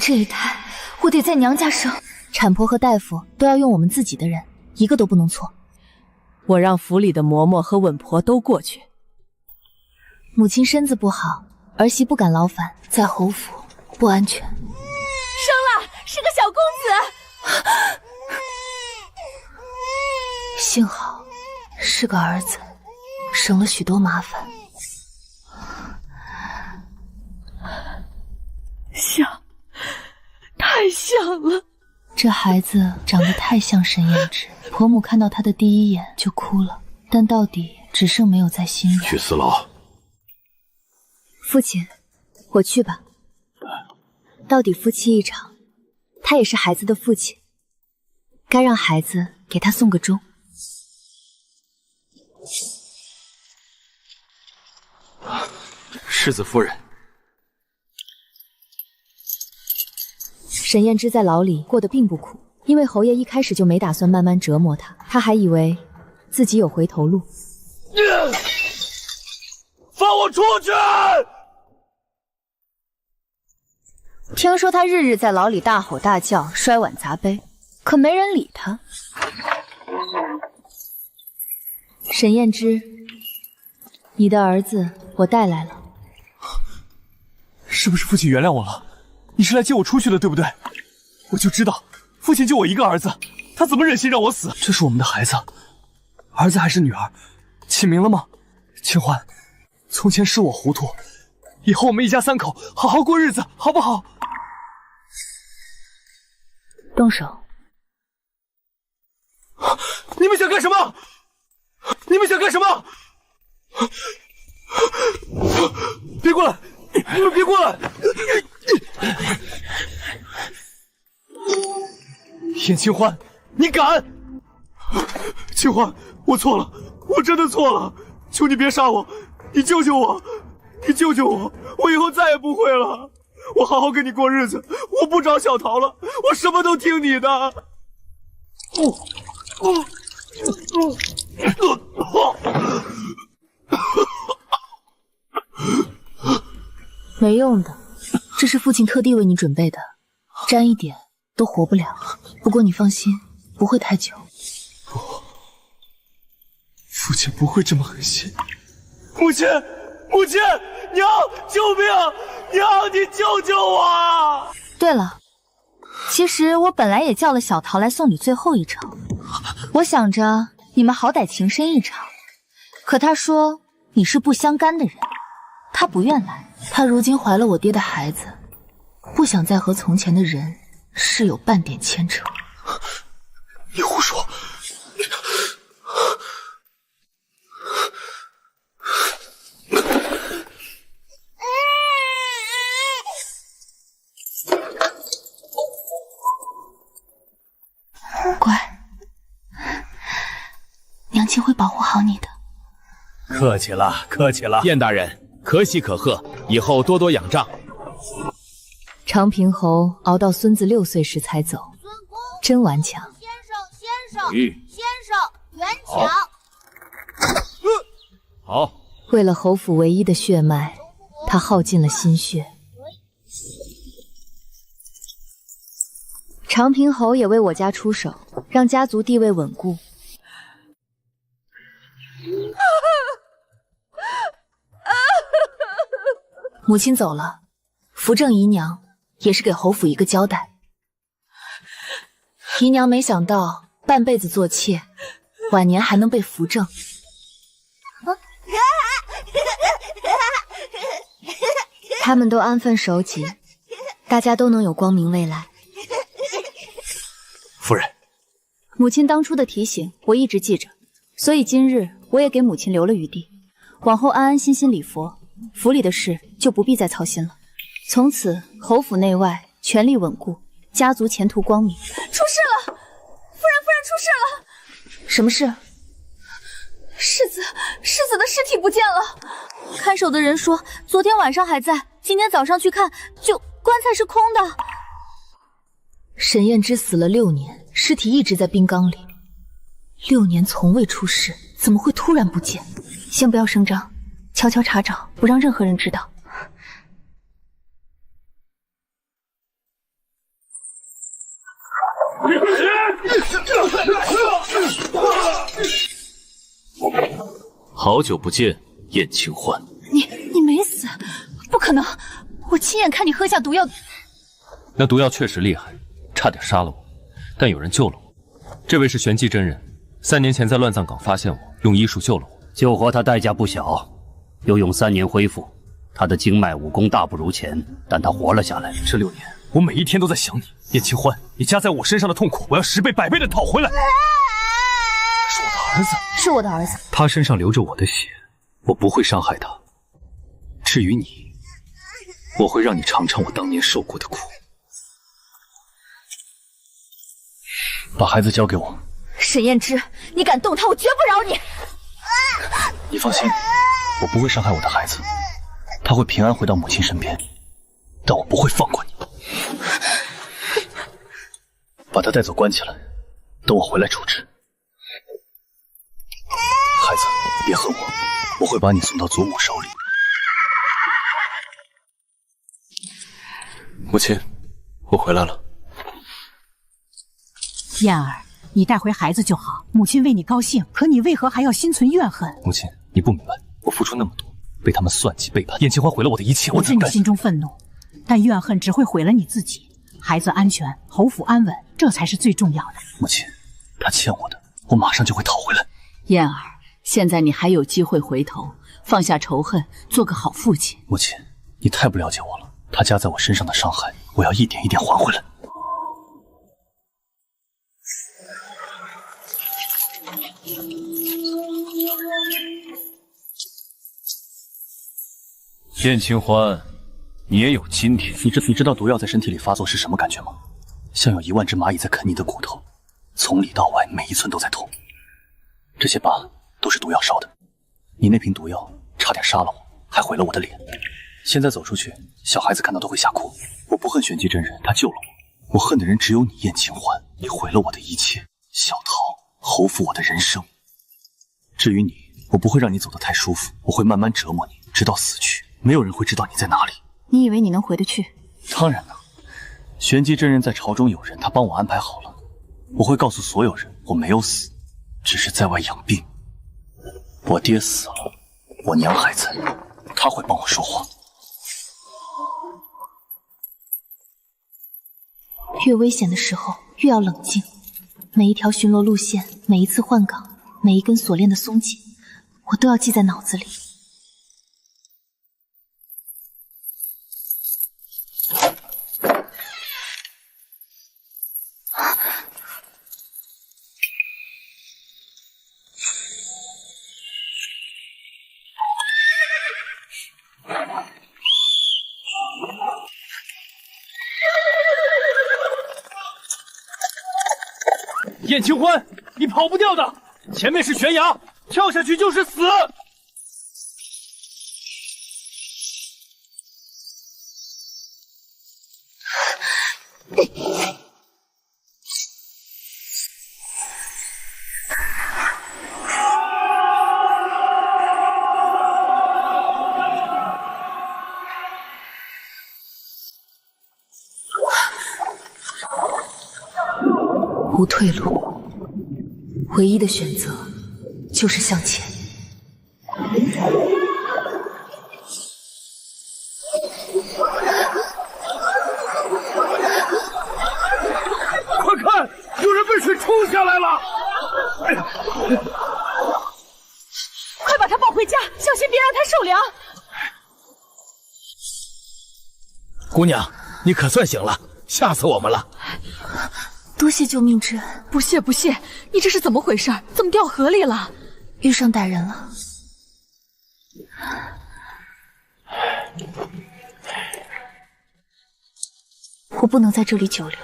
[SPEAKER 4] 这一胎
[SPEAKER 9] 我得在娘家生。产婆和大夫都要用我们自己的人，一个都不能错。
[SPEAKER 5] 我让府里的嬷嬷和稳婆都过去。
[SPEAKER 9] 母亲身子不好，儿媳不敢劳烦，在侯府不安全。
[SPEAKER 15] 生了，是个小公子。
[SPEAKER 9] 幸好是个儿子，省了许多麻烦。
[SPEAKER 15] 像，太像了。
[SPEAKER 9] 这孩子长得太像沈燕之，婆母看到他的第一眼就哭了，但到底只剩没有在心里。
[SPEAKER 6] 去死牢。
[SPEAKER 9] 父亲，我去吧。到底夫妻一场，他也是孩子的父亲，该让孩子给他送个终。
[SPEAKER 2] 世子夫人。
[SPEAKER 9] 沈燕之在牢里过得并不苦，因为侯爷一开始就没打算慢慢折磨他，他还以为自己有回头路。
[SPEAKER 7] 放我出去！
[SPEAKER 9] 听说他日日在牢里大吼大叫，摔碗砸杯，可没人理他。沈燕之，你的儿子我带来了。
[SPEAKER 2] 是不是父亲原谅我了？你是来接我出去的，对不对？我就知道，父亲就我一个儿子，他怎么忍心让我死？这是我们的孩子，儿子还是女儿，起名了吗？清欢，从前是我糊涂，以后我们一家三口好好过日子，好不好？
[SPEAKER 9] 动手！
[SPEAKER 2] 你们想干什么？你们想干什么？别过来！你们别过来！燕清欢，你敢！清欢，我错了，我真的错了，求你别杀我，你救救我，你救救我，我以后再也不会了，我好好跟你过日子，我不找小桃了，我什么都听你的。
[SPEAKER 9] 没用的，这是父亲特地为你准备的，沾一点都活不了。不过你放心，不会太久。
[SPEAKER 2] 不，父亲不会这么狠心。母亲，母亲，娘，救命！娘，你救救我！
[SPEAKER 9] 对了，其实我本来也叫了小桃来送你最后一程，我想着你们好歹情深一场，可他说你是不相干的人，他不愿来。他如今怀了我爹的孩子，不想再和从前的人事有半点牵扯。
[SPEAKER 2] 你胡说！
[SPEAKER 9] 乖，娘亲会保护好你的。
[SPEAKER 11] 客气了，客气了，燕大人可喜可贺，以后多多仰仗。
[SPEAKER 5] 长平侯熬到孙子6岁时才走，真顽强。
[SPEAKER 3] 先生，援桥。
[SPEAKER 11] 好。
[SPEAKER 5] 为了侯府唯一的血脉，他耗尽了心血。长平侯也为我家出手，让家族地位稳固。
[SPEAKER 9] 母亲走了，扶正姨娘也是给侯府一个交代。姨娘没想到半辈子做妾，晚年还能被扶正。
[SPEAKER 5] 他们都安分守己，大家都能有光明未来。
[SPEAKER 2] 夫人，
[SPEAKER 5] 母亲当初的提醒我一直记着，所以今日我也给母亲留了余地，往后安安心心礼佛，府里的事就不必再操心了。从此侯府内外权力稳固，家族前途光明。
[SPEAKER 3] 出事了，夫人出事了！
[SPEAKER 9] 什么事？
[SPEAKER 3] 世子的尸体不见了。
[SPEAKER 9] 看守的人说，昨天晚上还在，今天早上去看，就棺材是空的。沈燕之死了6年，尸体一直在冰缸里，6年从未出事，怎么会突然不见？先不要声张，悄悄查找，不让任何人知道。
[SPEAKER 14] 好久不见，燕清欢。
[SPEAKER 16] 你没死，不可能！我亲眼看你喝下毒药。
[SPEAKER 2] 那毒药确实厉害，差点杀了我，但有人救了我。这位是玄机真人，3年前在乱葬岗发现我，用医术救了我。
[SPEAKER 17] 救活他代价不小，又用3年恢复。他的经脉武功大不如前，但他活了下来。
[SPEAKER 2] 这6年，我每一天都在想你，燕清欢，你加在我身上的痛苦，我要10倍100倍的讨回来。是我的儿子，
[SPEAKER 9] 是我的儿子。
[SPEAKER 2] 他身上流着我的血，我不会伤害他。至于你，我会让你尝尝我当年受过的苦。把孩子交给我。
[SPEAKER 9] 沈燕之，你敢动他，我绝不饶你！
[SPEAKER 14] 你放心，我不会伤害我的孩子，他会平安回到母亲身边，但我不会放过你。把他带走关起来，等我回来处置。孩子，别恨我，我会把你送到祖母手里。母亲，我回来了。
[SPEAKER 16] 燕儿，你带回孩子就好，母亲为你高兴。可你为何还要心存怨恨？
[SPEAKER 2] 母亲，你不明白，我付出那么多，被他们算计背叛，燕清欢毁了我的一切，
[SPEAKER 16] 我知你心中愤怒，但怨恨只会毁了你自己。孩子安全，侯府安稳，这才是最重要的。
[SPEAKER 14] 母亲，他欠我的，我马上就会讨回来。
[SPEAKER 5] 燕儿，现在你还有机会回头，放下仇恨，做个好父亲。
[SPEAKER 14] 母亲，你太不了解我了，他加在我身上的伤害，我要一点一点还回来。
[SPEAKER 2] 燕清欢，你也有今天。
[SPEAKER 14] 你知道毒药在身体里发作是什么感觉吗？像有1万只蚂蚁在啃你的骨头，从里到外每一寸都在痛。这些疤都是毒药烧的。你那瓶毒药差点杀了我，还毁了我的脸。现在走出去，小孩子看到都会吓哭。我不恨玄机真人，他救了我。我恨的人只有你，燕清欢。你毁了我的一切，小桃，侯府我的人生。至于你，我不会让你走得太舒服，我会慢慢折磨你，直到死去。没有人会知道你在哪里。
[SPEAKER 9] 你以为你能回得去？
[SPEAKER 14] 当然了，玄机真人在朝中有人，他帮我安排好了。我会告诉所有人，我没有死，只是在外养病。我爹死了，我娘还在，他会帮我说话。
[SPEAKER 9] 越危险的时候越要冷静，每一条巡逻路线，每一次换岗，每一根锁链的松紧，我都要记在脑子里。
[SPEAKER 7] 燕清欢，你跑不掉的，前面是悬崖，跳下去就是死。
[SPEAKER 4] 无退路，唯一的选择就是向前。
[SPEAKER 7] 快看，有人被水冲下来了！
[SPEAKER 16] 快把他抱回家，小心别让他受凉。
[SPEAKER 11] 姑娘，你可算醒了，吓死我们了！
[SPEAKER 9] 多谢救命之恩。
[SPEAKER 16] 不谢不谢，你这是怎么回事？怎么掉河里了？
[SPEAKER 9] 遇上歹人了。我不能在这里久留，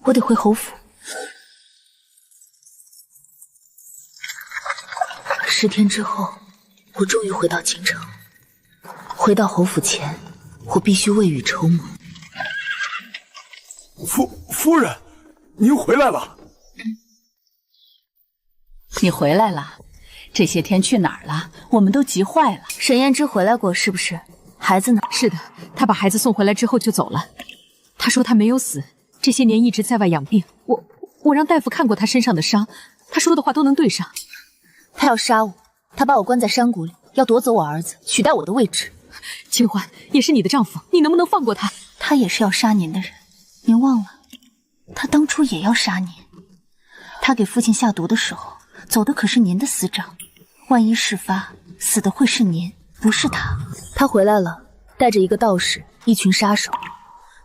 [SPEAKER 9] 我得回侯府。10天之后，我终于回到京城。回到侯府前，我必须未雨绸缪。
[SPEAKER 10] 夫人，您回来了。
[SPEAKER 5] 你回来了，这些天去哪儿了？我们都急坏了。
[SPEAKER 9] 沈燕之回来过是不是？孩子呢？
[SPEAKER 16] 是的，他把孩子送回来之后就走了。他说他没有死，
[SPEAKER 5] 这些年一直在外养病，我让大夫看过他身上的伤，他说的话都能对上。
[SPEAKER 4] 他要杀我，他把我关在山谷里，要夺走我儿子，取代我的位置。
[SPEAKER 5] 清欢也是你的丈夫，你能不能放过他？
[SPEAKER 4] 他也是要杀您的人，您忘了，他当初也要杀您。他给父亲下毒的时候，走的可是您的司掌，万一事发，死的会是您，不是他。他回来了，带着一个道士，一群杀手。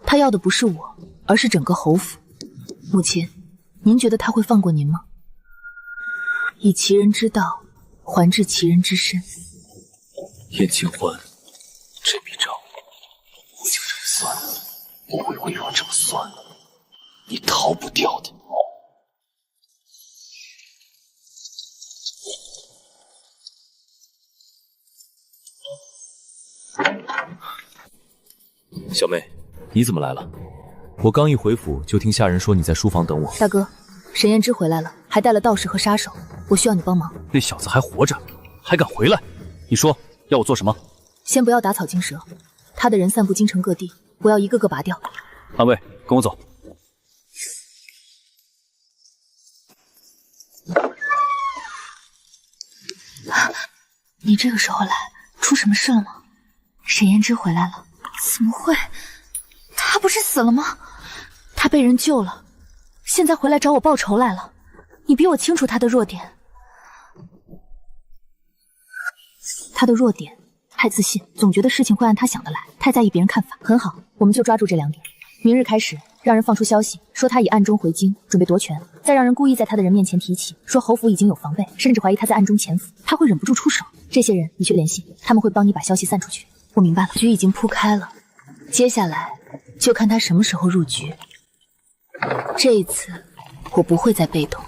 [SPEAKER 4] 他要的不是我，而是整个侯府。母亲，您觉得他会放过您吗？以其人之道，还治其人之身。
[SPEAKER 2] 燕清欢，这笔账我就这么算，不会为我这么算，你逃不掉的。
[SPEAKER 18] 小妹，你怎么来了？我刚一回府，就听下人说你在书房等我。
[SPEAKER 4] 大哥，沈燕之回来了，还带了道士和杀手，我需要你帮忙。
[SPEAKER 17] 那小子还活着，还敢回来？你说要我做什么？
[SPEAKER 4] 先不要打草惊蛇，他的人散布京城各地，我要一个个拔掉。
[SPEAKER 17] 安卫，跟我走。
[SPEAKER 4] 你这个时候来，出什么事了吗？沈燕之回来了。怎么会？他不是死了吗？他被人救了，现在回来找我报仇来了。你比我清楚他的弱点。他的弱点，太自信，总觉得事情会按他想的来，太在意别人看法。很好，我们就抓住这2点。明日开始，让人放出消息，说他已暗中回京，准备夺权。再让人故意在他的人面前提起，说侯府已经有防备，甚至怀疑他在暗中潜伏，他会忍不住出手。这些人你去联系，他们会帮你把消息散出去。我明白了，局已经铺开了，接下来就看他什么时候入局。这一次我不会再被动，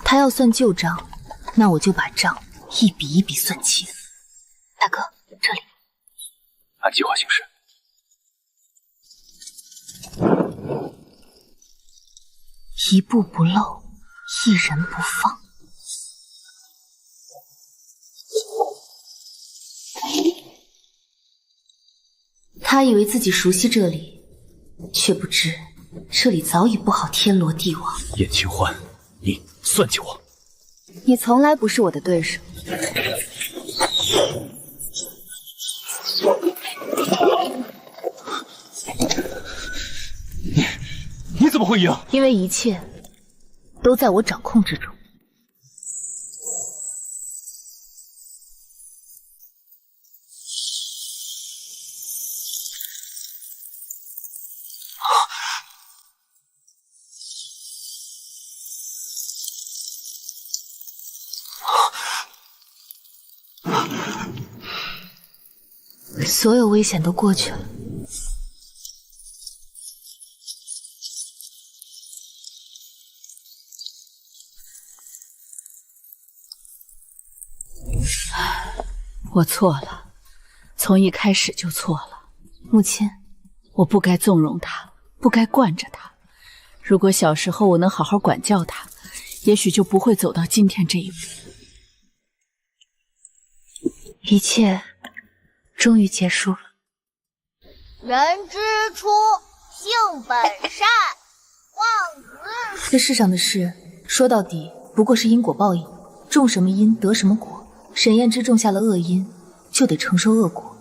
[SPEAKER 4] 他要算旧账，那我就把账一笔一笔算清。大哥，这里。
[SPEAKER 14] 按计划行事。
[SPEAKER 4] 一步不漏，一人不放。他以为自己熟悉这里，却不知这里早已布好天罗地网。
[SPEAKER 2] 燕清欢，你算计我！
[SPEAKER 4] 你从来不是我的对手。
[SPEAKER 2] 你怎么会赢？
[SPEAKER 4] 因为一切都在我掌控之中。所有危险都过去了。
[SPEAKER 5] 我错了，从一开始就错了。
[SPEAKER 4] 母亲，
[SPEAKER 5] 我不该纵容他，不该惯着他。如果小时候我能好好管教他，也许就不会走到今天这一步。
[SPEAKER 4] 一切终于结束了。
[SPEAKER 19] 人之初，性本善，望子。
[SPEAKER 4] 这世上的事，说到底不过是因果报应，种什么因得什么果。沈燕之种下了恶因，就得承受恶果。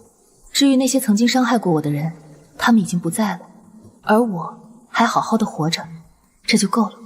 [SPEAKER 4] 至于那些曾经伤害过我的人，他们已经不在了，而我还好好的活着，这就够了。